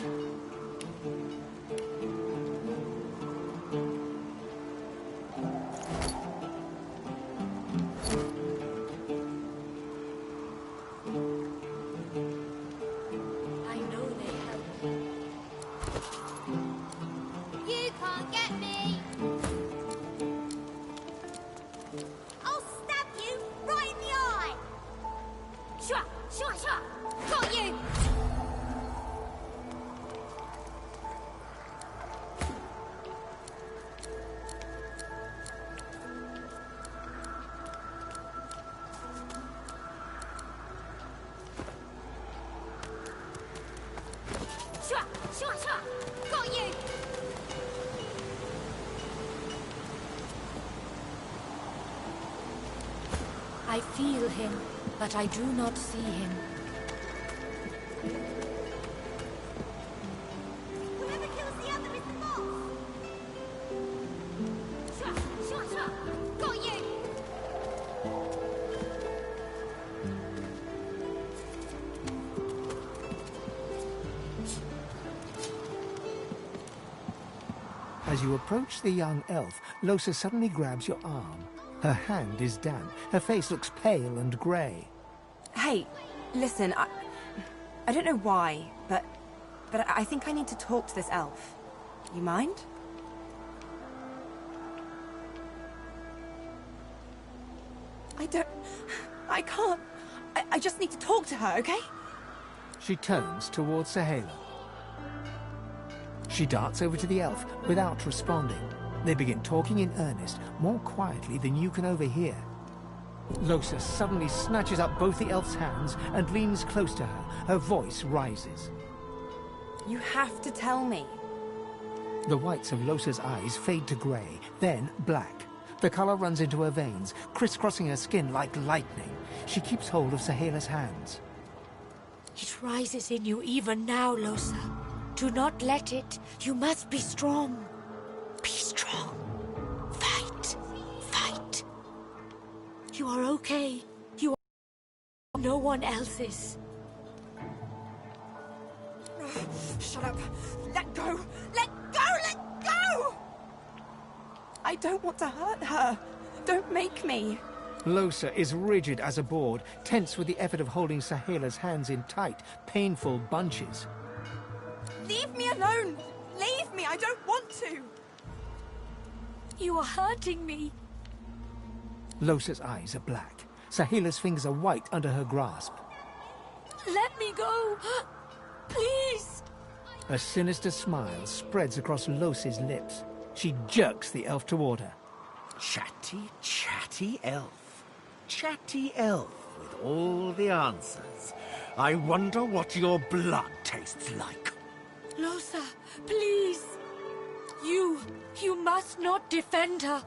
I know they help me. You can't get me! I'll stab you right in the eye! Shua! Shua! Shua! Got you! Shua! Shua! Shua! Got you! I feel him, but I do not see him. Whoever kills the other is the boss! Shua! Shua! Shua! Got you! As you approach the young elf, Losa suddenly grabs your arm. Her hand is damp. Her face looks pale and grey. Hey, listen, I don't know why, but I think I need to talk to this elf. You mind? I can't. I just need to talk to her, okay? She turns towards Sahala. She darts over to the elf without responding. They begin talking in earnest, more quietly than you can overhear. Losa suddenly snatches up both the elf's hands and leans close to her. Her voice rises. You have to tell me. The whites of Losa's eyes fade to grey, then black. The colour runs into her veins, crisscrossing her skin like lightning. She keeps hold of Sahela's hands. It rises in you even now, Losa. Do not let it. You must be strong. Be strong. Fight. Fight. You are okay. You are no one else is. Shut up. Let go. Let go. Let go. I don't want to hurt her. Don't make me. Losa is rigid as a board, tense with the effort of holding Sahela's hands in tight, painful bunches. Leave me alone. Leave me. I don't want to. You are hurting me. Losa's eyes are black. Sahela's fingers are white under her grasp. Let me go. Please. A sinister smile spreads across Losa's lips. She jerks the elf toward her. Chatty, chatty elf. Chatty elf with all the answers. I wonder what your blood tastes like. Losa, please. You must not defend her.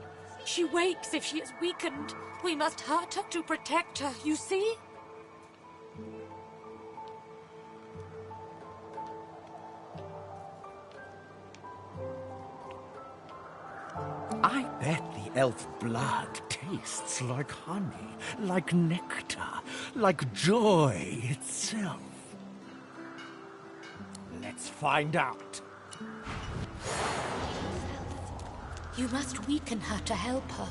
She wakes if she is weakened. We must hurt her to protect her, you see? I bet the elf blood tastes like honey, like nectar, like joy itself. Let's find out. You must weaken her to help her.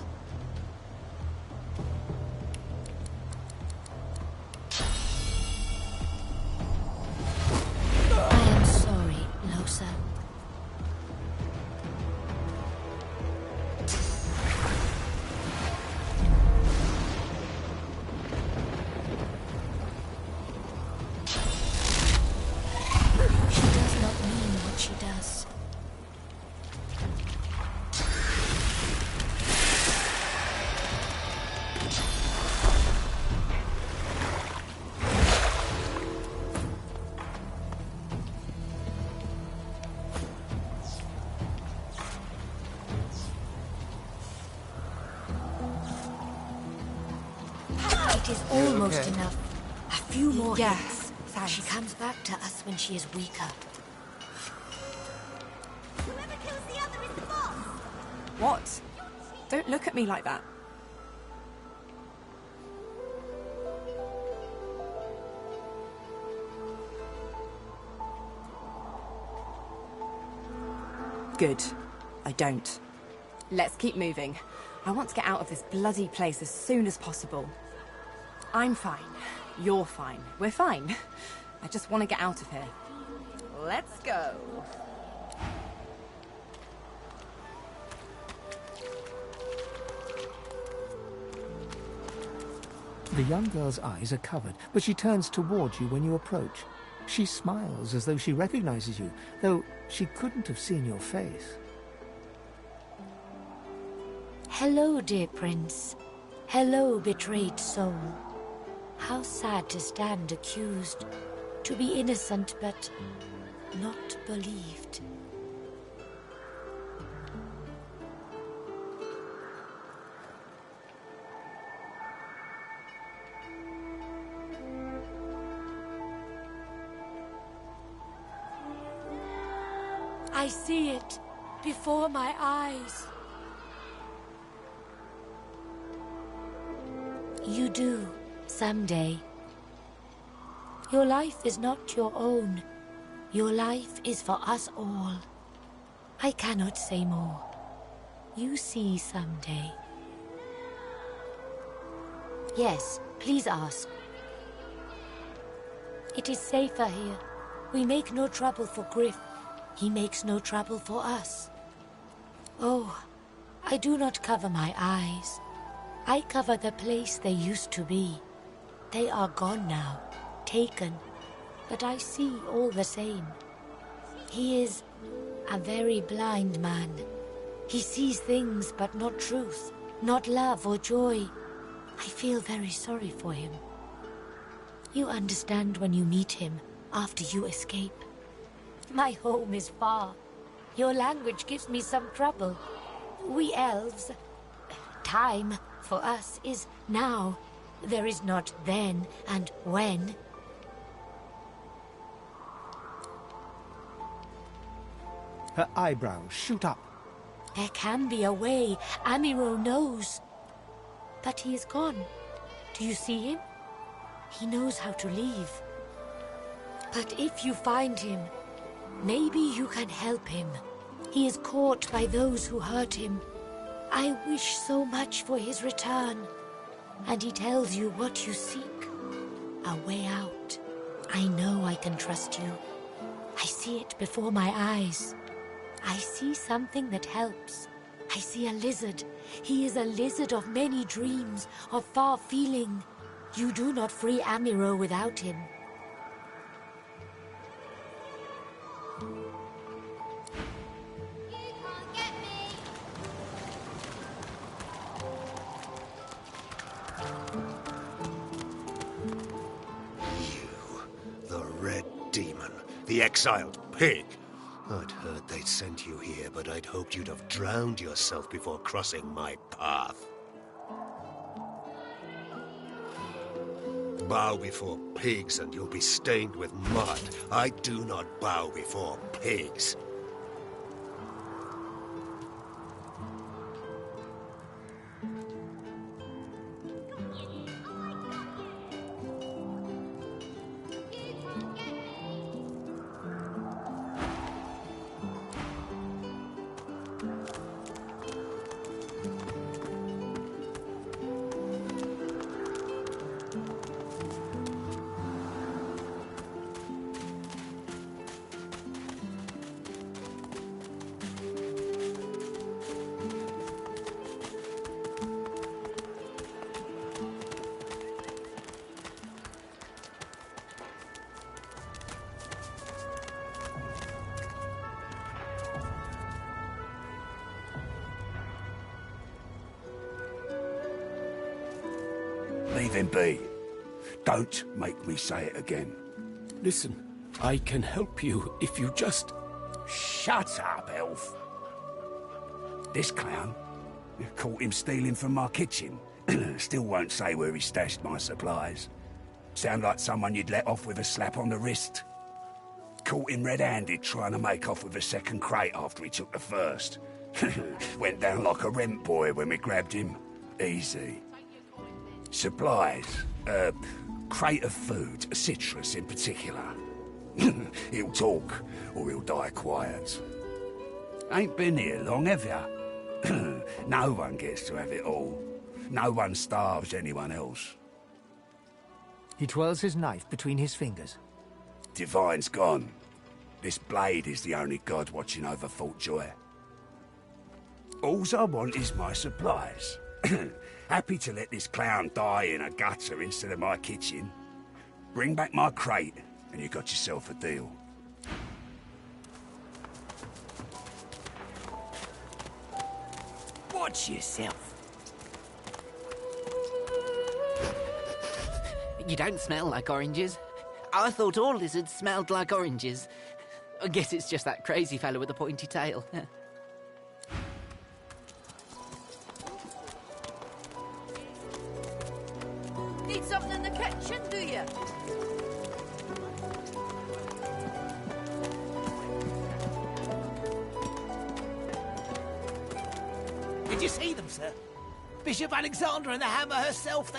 It is almost okay? enough. A few more Yes, hits. thanks. She comes back to us when she is weaker. Whoever kills the other is the boss! What? Don't look at me like that. Good. I don't. Let's keep moving. I want to get out of this bloody place as soon as possible. I'm fine. You're fine. We're fine. I just want to get out of here. Let's go. The young girl's eyes are covered, but she turns towards you when you approach. She smiles as though she recognizes you, though she couldn't have seen your face. Hello, dear prince. Hello, betrayed soul. How sad to stand accused, to be innocent but not believed. I see it before my eyes. You do, someday. Your life is not your own. Your life is for us all. I cannot say more. You see someday. Yes, please ask. It is safer here. We make no trouble for Griff. He makes no trouble for us. Oh, I do not cover my eyes. I cover the place they used to be. They are gone now, taken, but I see all the same. He is a very blind man. He sees things but not truth, not love or joy. I feel very sorry for him. You understand when you meet him after you escape. My home is far. Your language gives me some trouble. We elves... Time, for us, is now. There is not then and when. Her eyebrows shoot up. There can be a way. Amiro knows. But he is gone. Do you see him? He knows how to leave. But if you find him, maybe you can help him. He is caught by those who hurt him. I wish so much for his return. And he tells you what you seek. A way out. I know I can trust you. I see it before my eyes. I see something that helps. I see a lizard. He is a lizard of many dreams, of far feeling. You do not free Amiro without him. The Red Demon, the exiled pig. I'd heard they'd sent you here, but I'd hoped you'd have drowned yourself before crossing my path. Bow before pigs and you'll be stained with mud. I do not bow before pigs. Leave him be. Don't make me say it again. Listen, I can help you if you just... Shut up, elf. This clown caught him stealing from my kitchen. Still won't say where he stashed my supplies. Sound like someone you'd let off with a slap on the wrist. Caught him red-handed trying to make off with a second crate after he took the first. Went down like a rent boy when we grabbed him. Easy. Supplies. Crate of food, citrus in particular. He'll talk, or he'll die quiet. Ain't been here long, have ya? No one gets to have it all. No one starves anyone else. He twirls his knife between his fingers. Divine's gone. This blade is the only god watching over Fort Joy. Alls I want is my supplies. Happy to let this clown die in a gutter instead of my kitchen. Bring back my crate, and you got yourself a deal. Watch yourself. You don't smell like oranges. I thought all lizards smelled like oranges. I guess it's just that crazy fellow with the pointy tail. Need something in the kitchen, do you? Did you see them, sir? Bishop Alexander and the Hammer herself,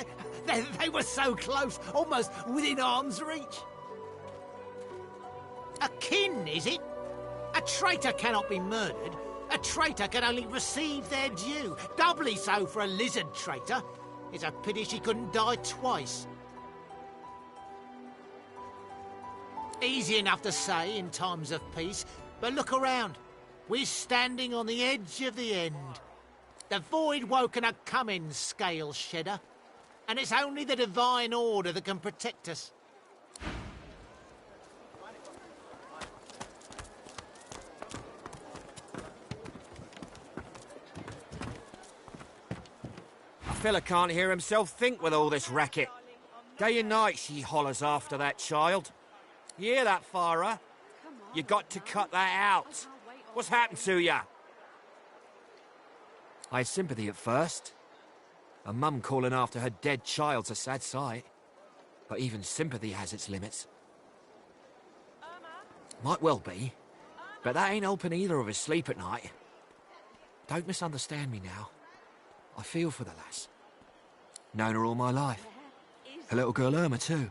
they were so close, almost within arm's reach. A kin, is it? A traitor cannot be murdered. A traitor can only receive their due. Doubly so for a lizard traitor. It's a pity she couldn't die twice. Easy enough to say in times of peace, but look around. We're standing on the edge of the end. The Void Woken are coming, Scale Shedder. And it's only the Divine Order that can protect us. A fella can't hear himself think with all this racket. Day and night she hollers after that child. You hear that, Farah? You got to cut that out. What's happened to ya? I had sympathy at first. A mum calling after her dead child's a sad sight. But even sympathy has its limits. Might well be, but that ain't helping either of us sleep at night. Don't misunderstand me now. I feel for the lass. Known her all my life. Her little girl Irma too.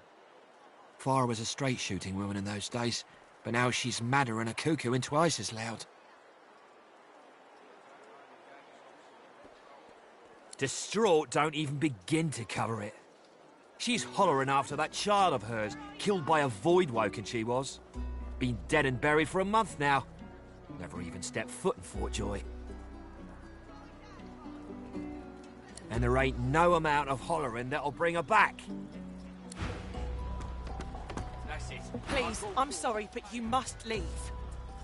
Farah was a straight-shooting woman in those days, but now she's madder and a cuckoo and twice as loud. Distraught don't even begin to cover it. She's hollering after that child of hers, killed by a Void Woken she was. Been dead and buried for a month now. Never even stepped foot in Fort Joy. And there ain't no amount of hollering that'll bring her back. That's it. Please, I'm sorry, but you must leave.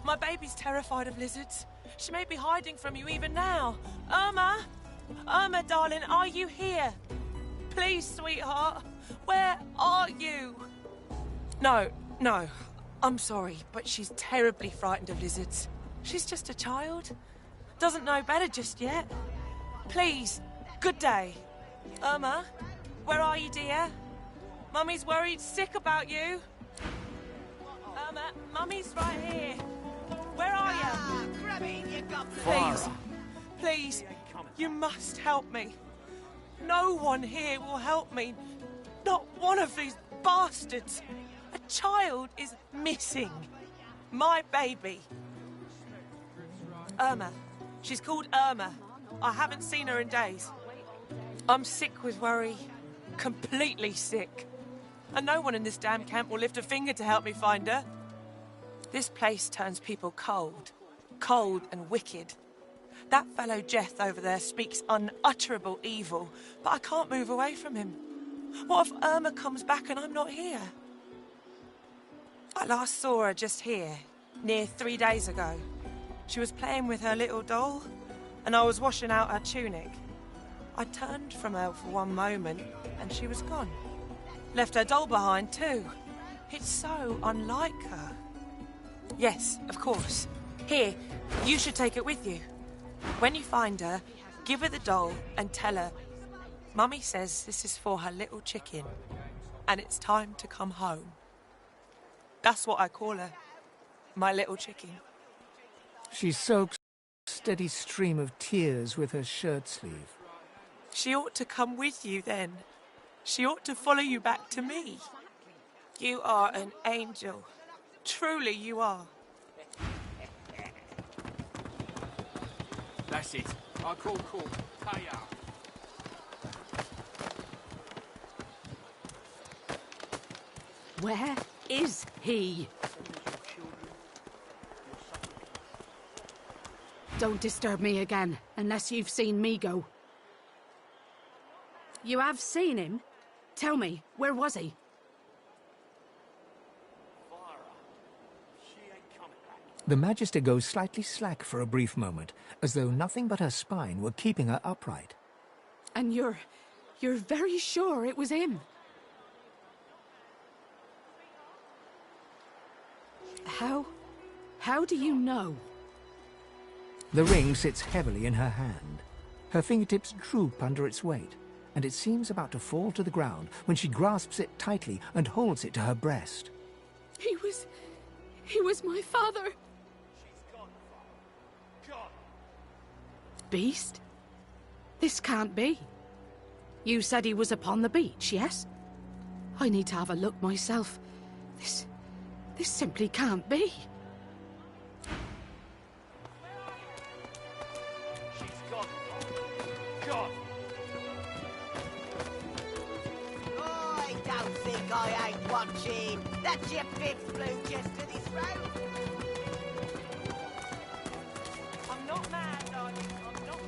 My baby's terrified of lizards. She may be hiding from you even now. Irma! Irma, darling, are you here? Please, sweetheart. Where are you? No, I'm sorry, but she's terribly frightened of lizards. She's just a child. Doesn't know better just yet. Please, good day. Irma, where are you, dear? Mummy's worried sick about you. Irma, Mummy's right here. Where are you? Please, you must help me. No one here will help me. Not one of these bastards. A child is missing. My baby. Irma. She's called Irma. I haven't seen her in days. I'm sick with worry. Completely sick. And no one in this damn camp will lift a finger to help me find her. This place turns people cold. Cold and wicked. That fellow Jeth over there speaks unutterable evil, but I can't move away from him. What if Irma comes back and I'm not here? I last saw her just here, near 3 days ago. She was playing with her little doll, and I was washing out her tunic. I turned from her for one moment, and she was gone. Left her doll behind, too. It's so unlike her. Yes, of course. Here, you should take it with you. When you find her, give her the doll and tell her, Mummy says this is for her little chicken, and it's time to come home. That's what I call her, my little chicken. She soaks a steady stream of tears with her shirt sleeve. She ought to come with you then. She ought to follow you back to me. You are an angel. Truly you are. That's it. I call court. Pay up. Where is he? Don't disturb me again, unless you've seen me go. You have seen him? Tell me, where was he? The Magister goes slightly slack for a brief moment, as though nothing but her spine were keeping her upright. And you're very sure it was him? How do you know? The ring sits heavily in her hand. Her fingertips droop under its weight, and it seems about to fall to the ground when she grasps it tightly and holds it to her breast. He was my father. Beast? This can't be. You said he was upon the beach, yes? I need to have a look myself. This simply can't be. I don't think I ain't watching. That's your fifth blue just to this road. I'm not mad, darling. I'm not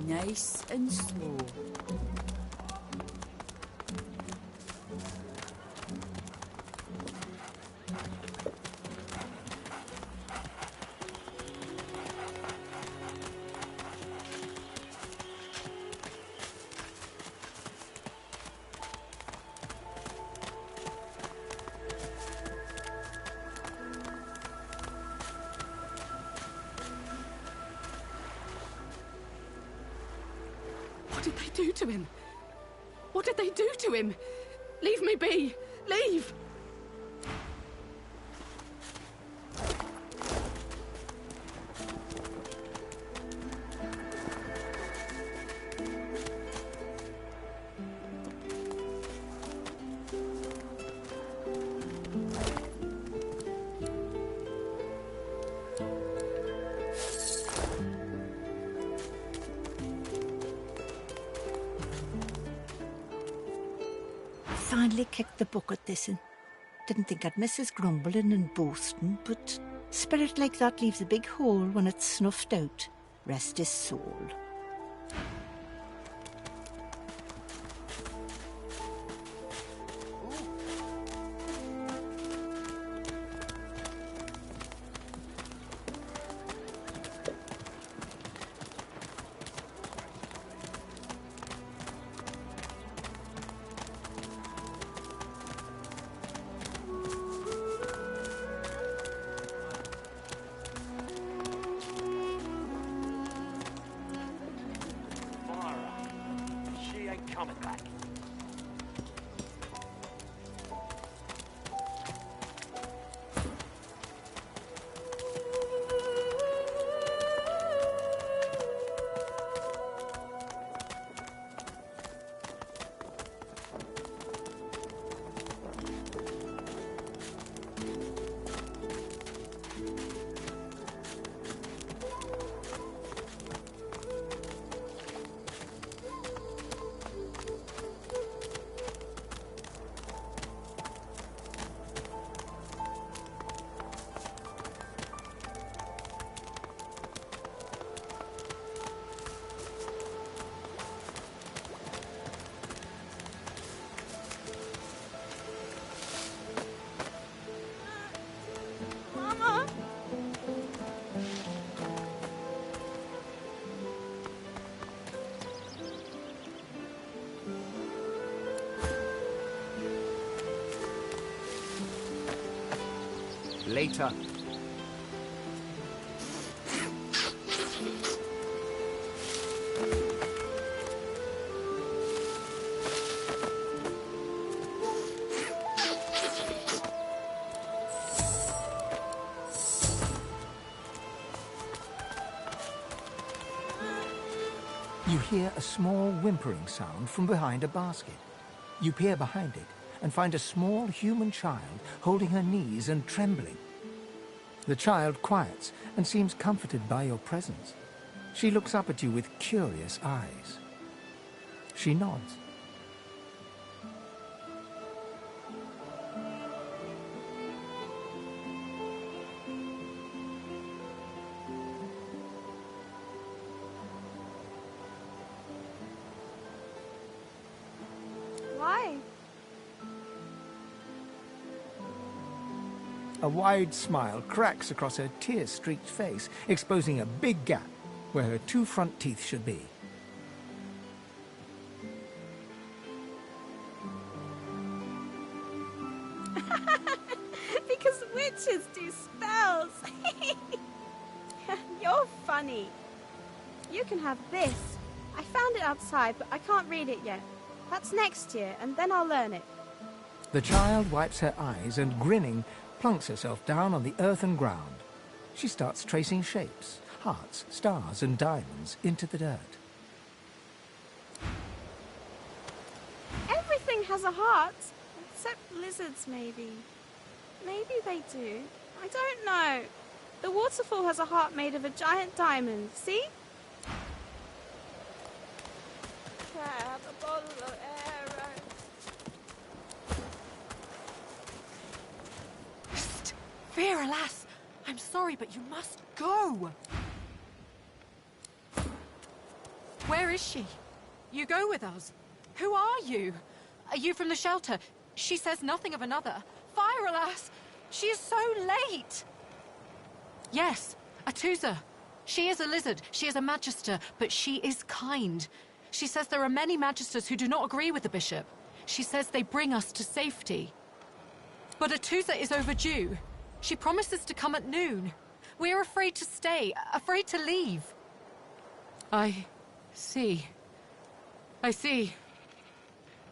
mad. Nice and slow. What did they do to him? What did they do to him? Leave me be! Leave! Finally kicked the bucket this and didn't think I'd miss his grumbling and boasting, but spirit like that leaves a big hole when it's snuffed out. Rest his soul. Coming back. Later. You hear a small whimpering sound from behind a basket. You peer behind it and find a small human child holding her knees and trembling. The child quiets and seems comforted by your presence. She looks up at you with curious eyes. She nods. Why? A wide smile cracks across her tear-streaked face, exposing a big gap where her 2 front teeth should be. Because witches do spells. You're funny. You can have this. I found it outside, but I can't read it yet. That's next year, and then I'll learn it. The child wipes her eyes and, grinning, plunks herself down on the earthen ground. She starts tracing shapes, hearts, stars, and diamonds into the dirt. Everything has a heart, except lizards, maybe. Maybe they do. I don't know. The waterfall has a heart made of a giant diamond, see? Have a bottle of arrows. Psst! Vera, lass! I'm sorry, but you must go! Where is she? You go with us. Who are you? Are you from the shelter? She says nothing of another. Fire, lass! She is so late! Yes, Atusa. She is a lizard. She is a magister, but she is kind. She says there are many magisters who do not agree with the bishop. She says they bring us to safety. But Atusa is overdue. She promises to come at noon. We are afraid to stay, afraid to leave. I see. I see.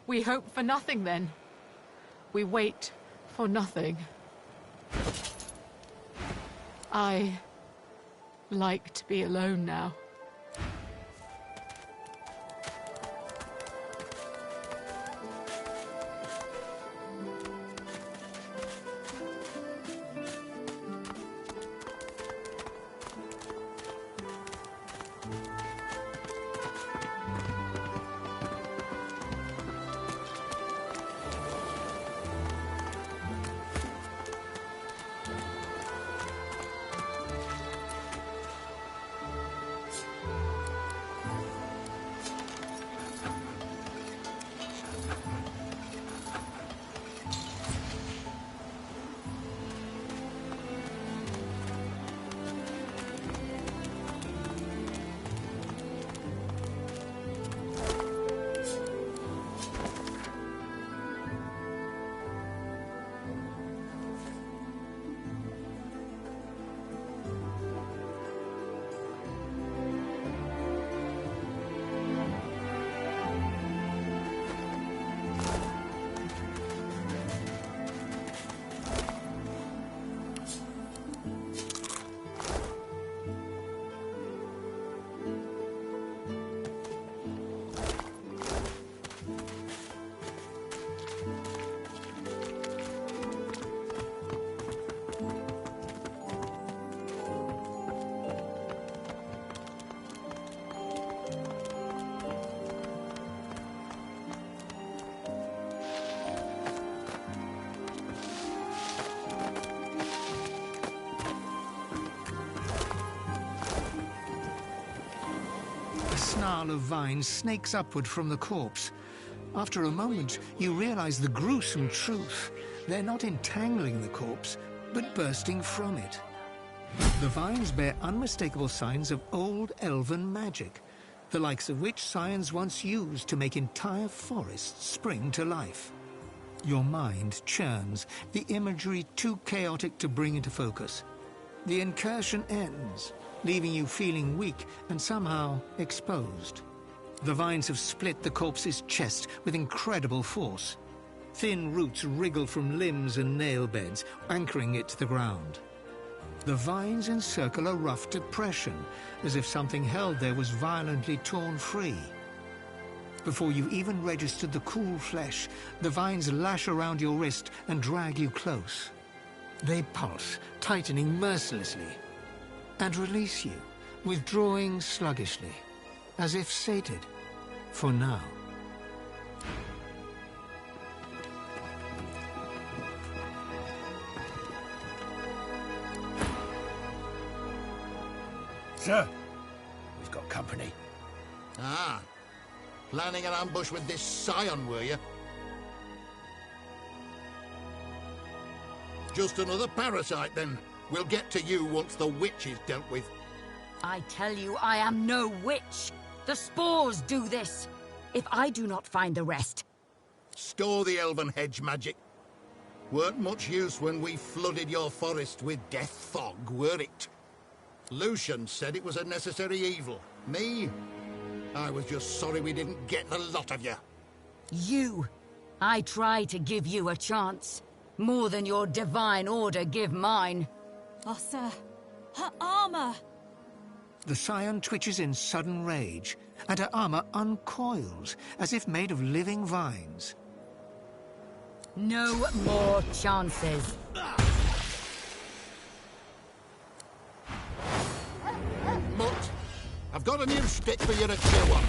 We hope for nothing, then. We wait for nothing. I like to be alone now. Snarl of vines snakes upward from the corpse. After a moment, you realize the gruesome truth. They're not entangling the corpse, but bursting from it. The vines bear unmistakable signs of old elven magic, the likes of which science once used to make entire forests spring to life. Your mind churns, the imagery too chaotic to bring into focus. The incursion ends, leaving you feeling weak and somehow exposed. The vines have split the corpse's chest with incredible force. Thin roots wriggle from limbs and nail beds, anchoring it to the ground. The vines encircle a rough depression, as if something held there was violently torn free. Before you even registered the cool flesh, the vines lash around your wrist and drag you close. They pulse, tightening mercilessly, and release you, withdrawing sluggishly, as if sated, for now. Sir, we've got company. Ah, planning an ambush with this scion, were you? Just another parasite, then. We'll get to you once the witch is dealt with. I tell you, I am no witch. The spores do this. If I do not find the rest... Store the elven hedge magic. Weren't much use when we flooded your forest with death fog, were it? Lucian said it was a necessary evil. Me? I was just sorry we didn't get the lot of you. You. I try to give you a chance. More than your divine order give mine. Oh, sir. Her armor! The scion twitches in sudden rage, and her armor uncoils, as if made of living vines. No more chances. Mutt, I've got a new stick for you to chew on.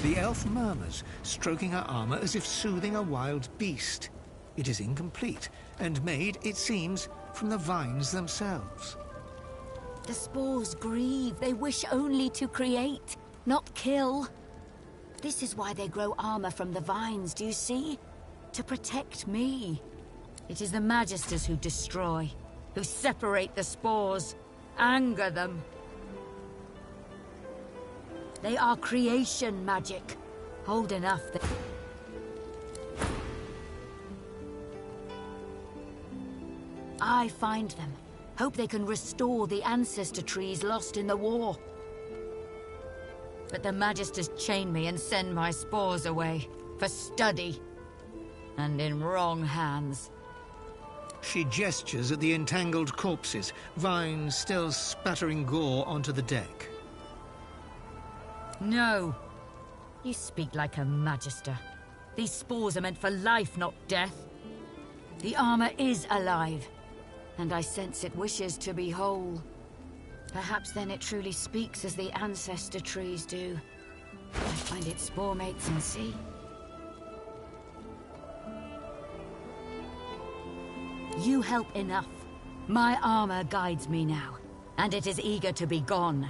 The elf murmurs, stroking her armor as if soothing a wild beast. It is incomplete, and made, it seems, from the vines themselves. The spores grieve. They wish only to create, not kill. This is why they grow armor from the vines, do you see? To protect me. It is the Magisters who destroy, who separate the spores, anger them. They are creation magic. Old enough that... I find them. Hope they can restore the ancestor trees lost in the war. But the Magisters chain me and send my spores away. For study. And in wrong hands. She gestures at the entangled corpses, vines still spattering gore onto the deck. No. You speak like a Magister. These spores are meant for life, not death. The armor is alive, and I sense it wishes to be whole. Perhaps then it truly speaks as the ancestor trees do. I find its spore mates and see. You help enough. My armor guides me now, and it is eager to be gone.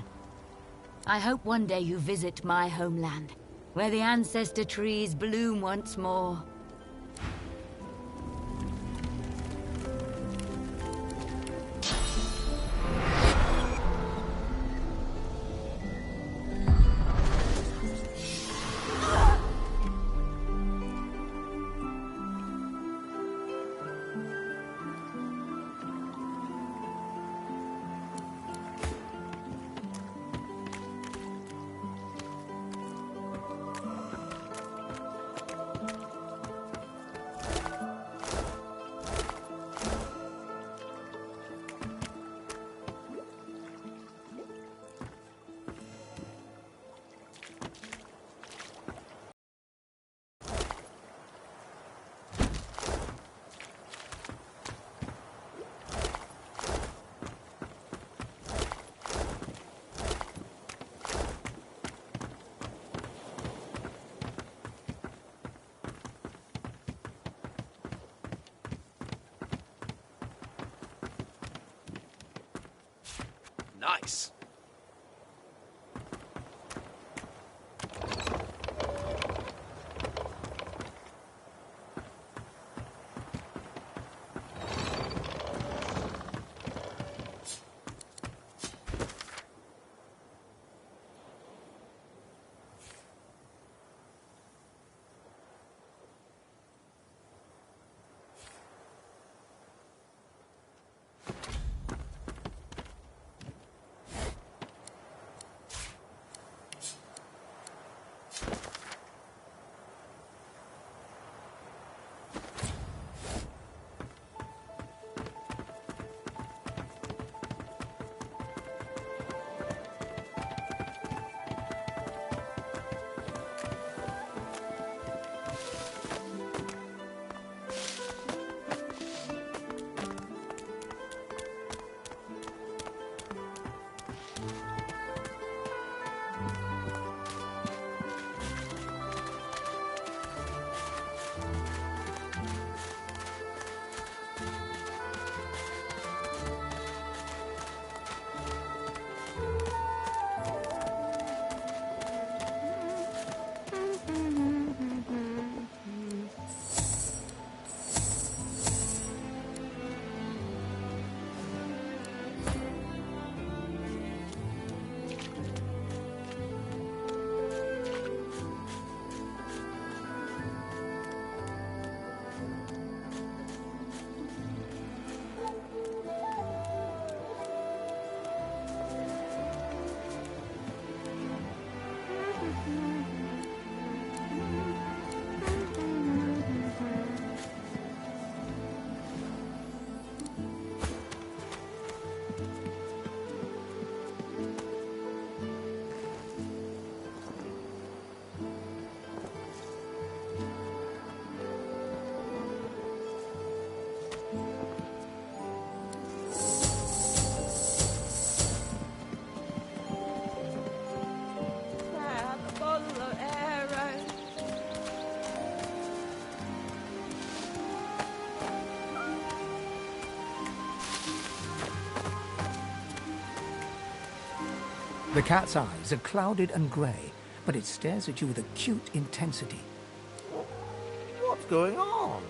I hope one day you visit my homeland, where the ancestor trees bloom once more. Nice. The cat's eyes are clouded and grey, but it stares at you with acute intensity. What's going on?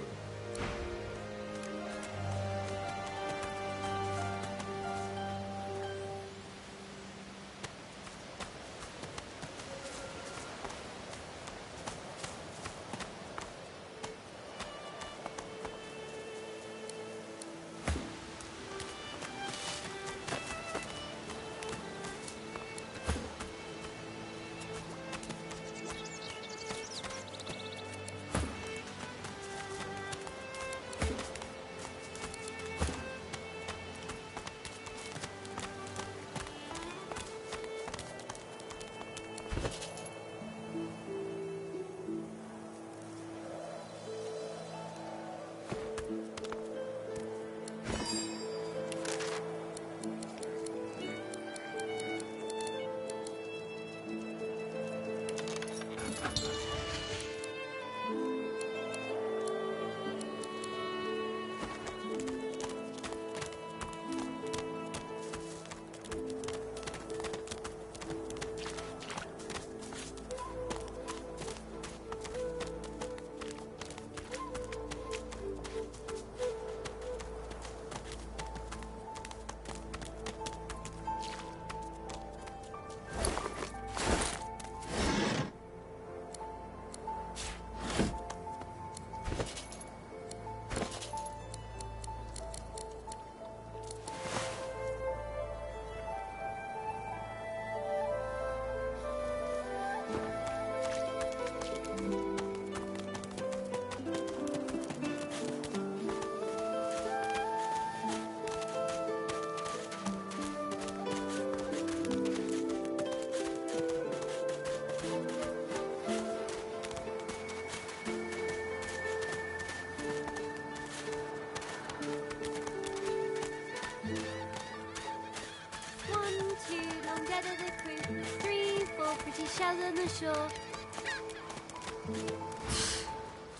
Shells on the shore.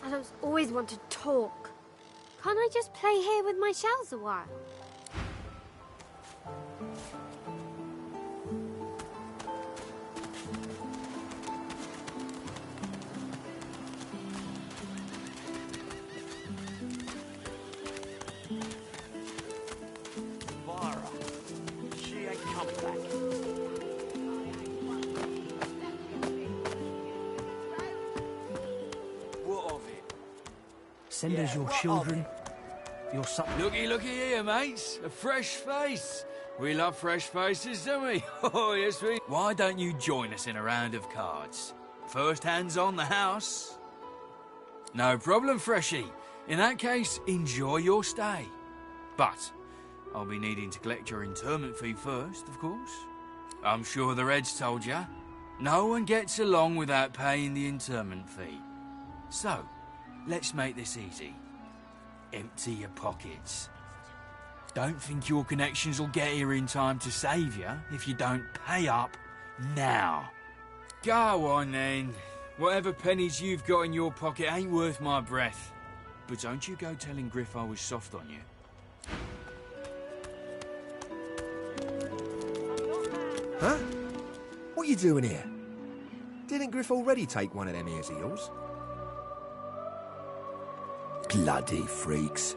Adults always want to talk. Can't I just play here with my shells a while? Vara, she ain't coming back. Send us your children, your son. Looky here, mates. A fresh face. We love fresh faces, don't we? Oh, yes, we. Why don't you join us in a round of cards? First hands on the house. No problem, Freshie. In that case, enjoy your stay. But I'll be needing to collect your interment fee first, of course. I'm sure the Reds told you. No one gets along without paying the interment fee. So, let's make this easy. Empty your pockets. Don't think your connections will get here in time to save you if you don't pay up now. Go on then. Whatever pennies you've got in your pocket ain't worth my breath. But don't you go telling Griff I was soft on you. Huh? What you doing here? Didn't Griff already take one of them ears of yours? Bloody freaks.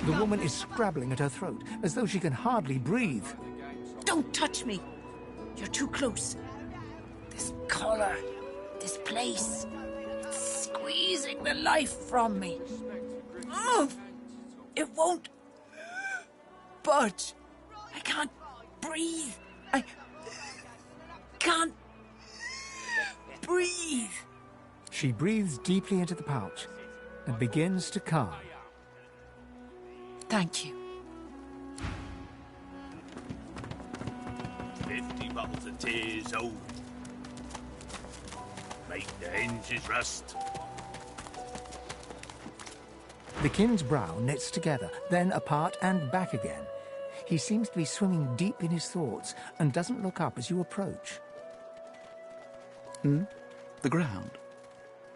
The woman is scrabbling at her throat, as though she can hardly breathe. Don't touch me. You're too close. This collar, this place, it's squeezing the life from me. Oh, it won't budge. I can't breathe. I can't breathe. She breathes deeply into the pouch and begins to calm. Thank you. 50 bottles of tears old. Make the hinges rust. The kin's brow knits together, then apart and back again. He seems to be swimming deep in his thoughts and doesn't look up as you approach. The ground?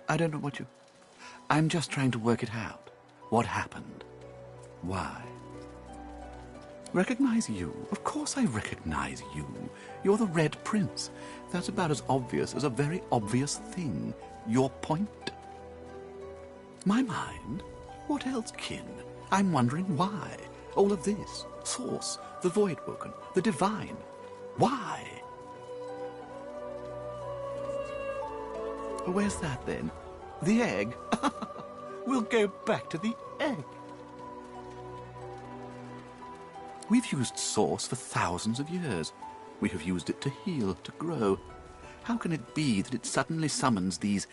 I don't know what you... I'm just trying to work it out. What happened? Why? Recognize you? Of course I recognize you. You're the Red Prince. That's about as obvious as a very obvious thing. Your point? My mind? What else, kin? I'm wondering why. All of this. Source, the Voidwoken, the Divine. Why? Where's that, then? The egg? We'll go back to the egg. We've used Source for thousands of years. We have used it to heal, to grow. How can it be that it suddenly summons these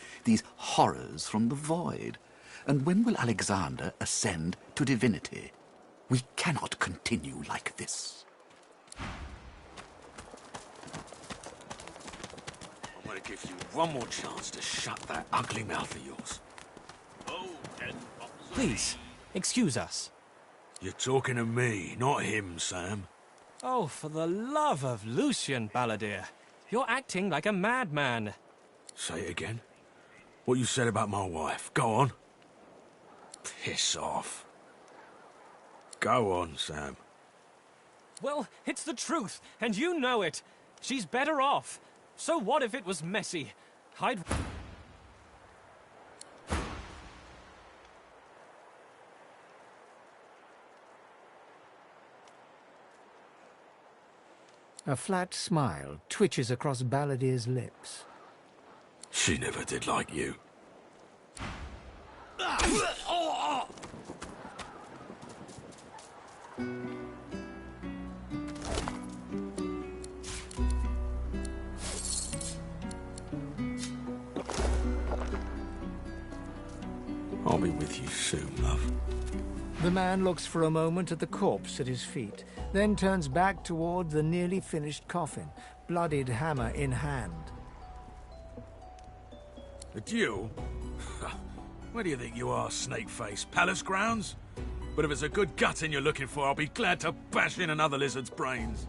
horrors from the void? And when will Alexander ascend to divinity? We cannot continue like this. I'm going to give you one more chance to shut that ugly mouth of yours. Please, excuse us. You're talking to me, not him, Sam. Oh, for the love of Lucian, Balladeer. You're acting like a madman. Say it again. What you said about my wife. Go on. Piss off. Go on, Sam. Well, it's the truth, and you know it. She's better off. So what if it was messy? I'd... A flat smile twitches across Balladeer's lips. She never did like you. I'll be with you soon, love. The man looks for a moment at the corpse at his feet, then turns back toward the nearly finished coffin, bloodied hammer in hand. A duel? Where do you think you are, snake-face? Palace grounds? But if it's a good gutting you're looking for, I'll be glad to bash in another lizard's brains.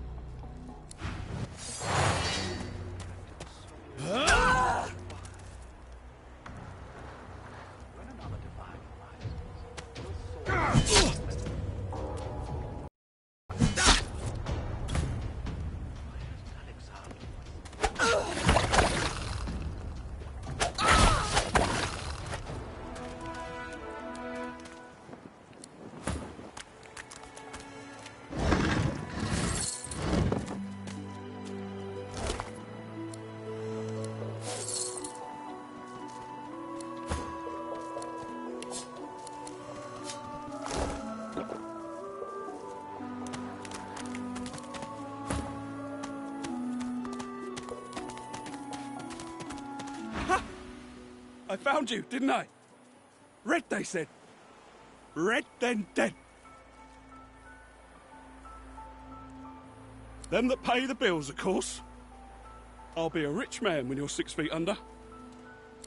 I found you, didn't I? Red, they said. Red, then dead. Them that pay the bills, of course. I'll be a rich man when you're 6 feet under.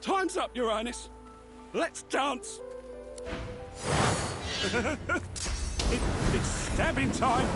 Time's up, Your Highness. Let's dance. It's stabbing time.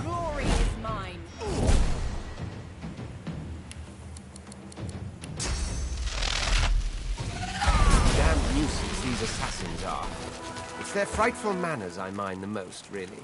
Glory is mine. Damn nuisance these assassins are. It's their frightful manners I mind the most, really.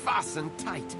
Fasten tight.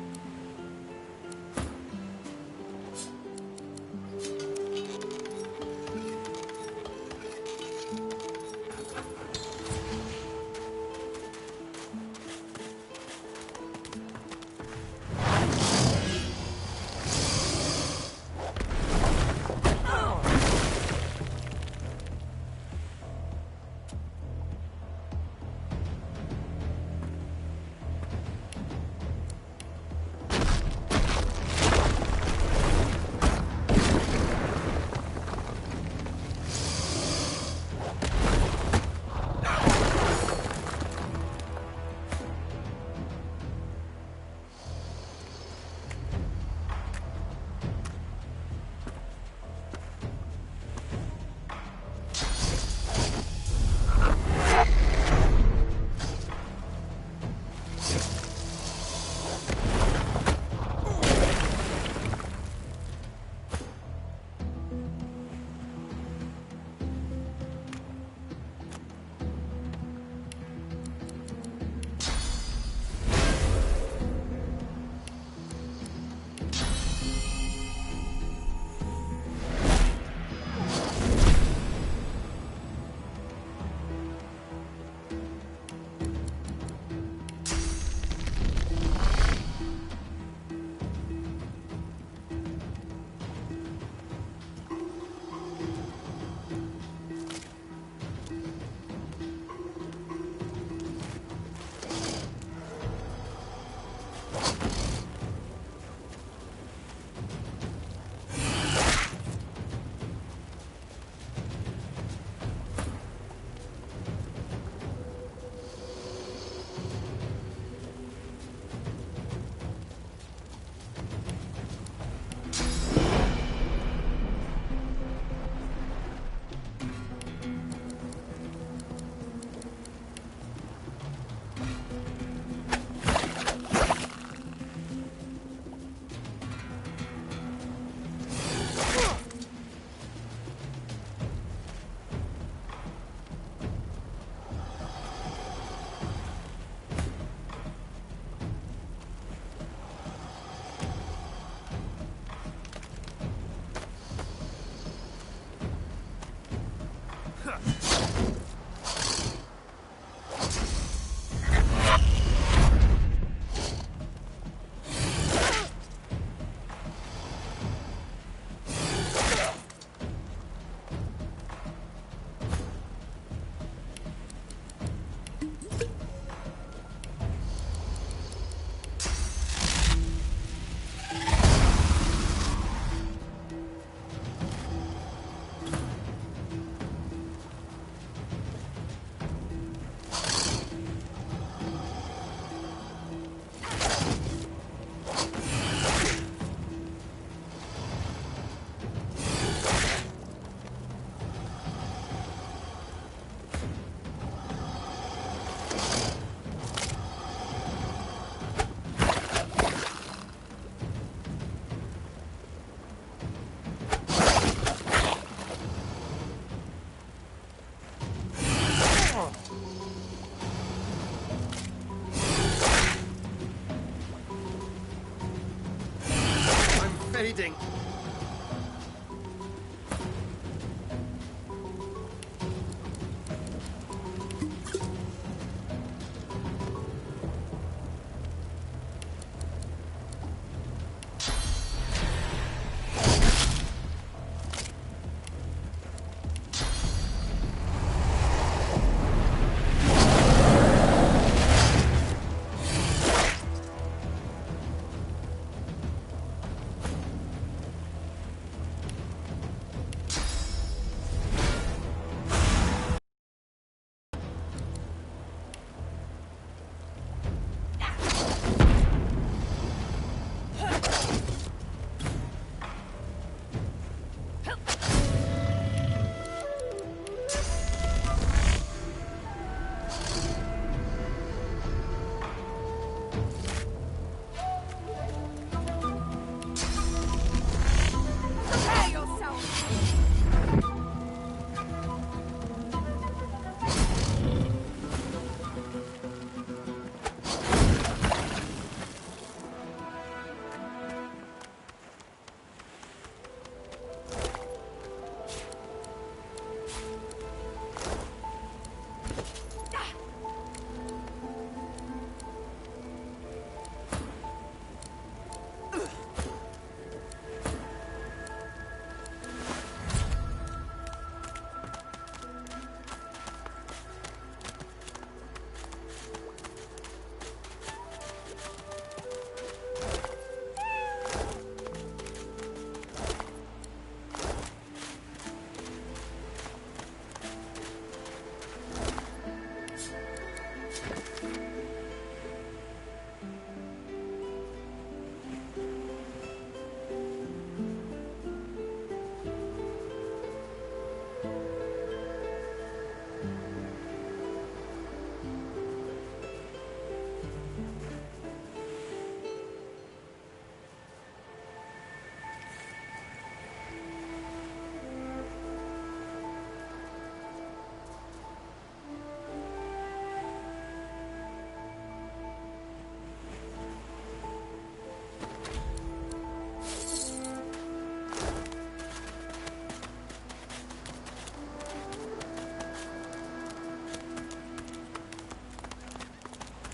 fading.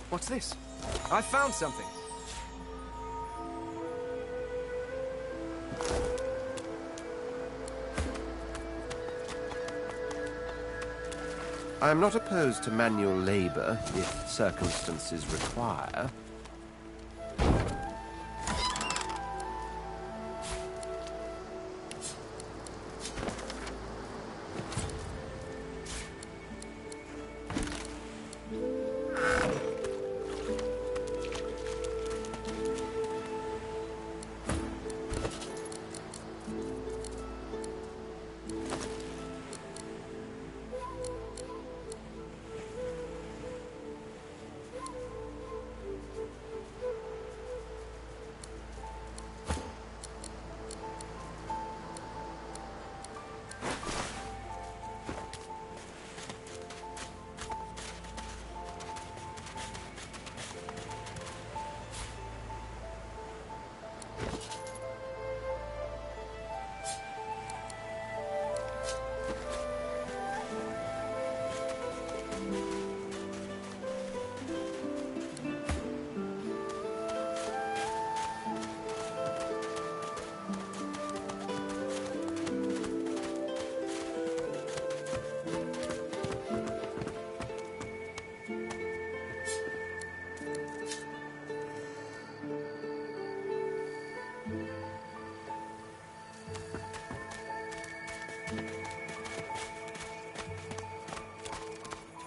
What's this? I found something. I am not opposed to manual labour if circumstances require.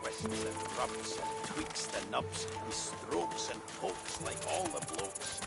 Twists and rubs and tweaks the nubs and strokes and pokes like all the blokes.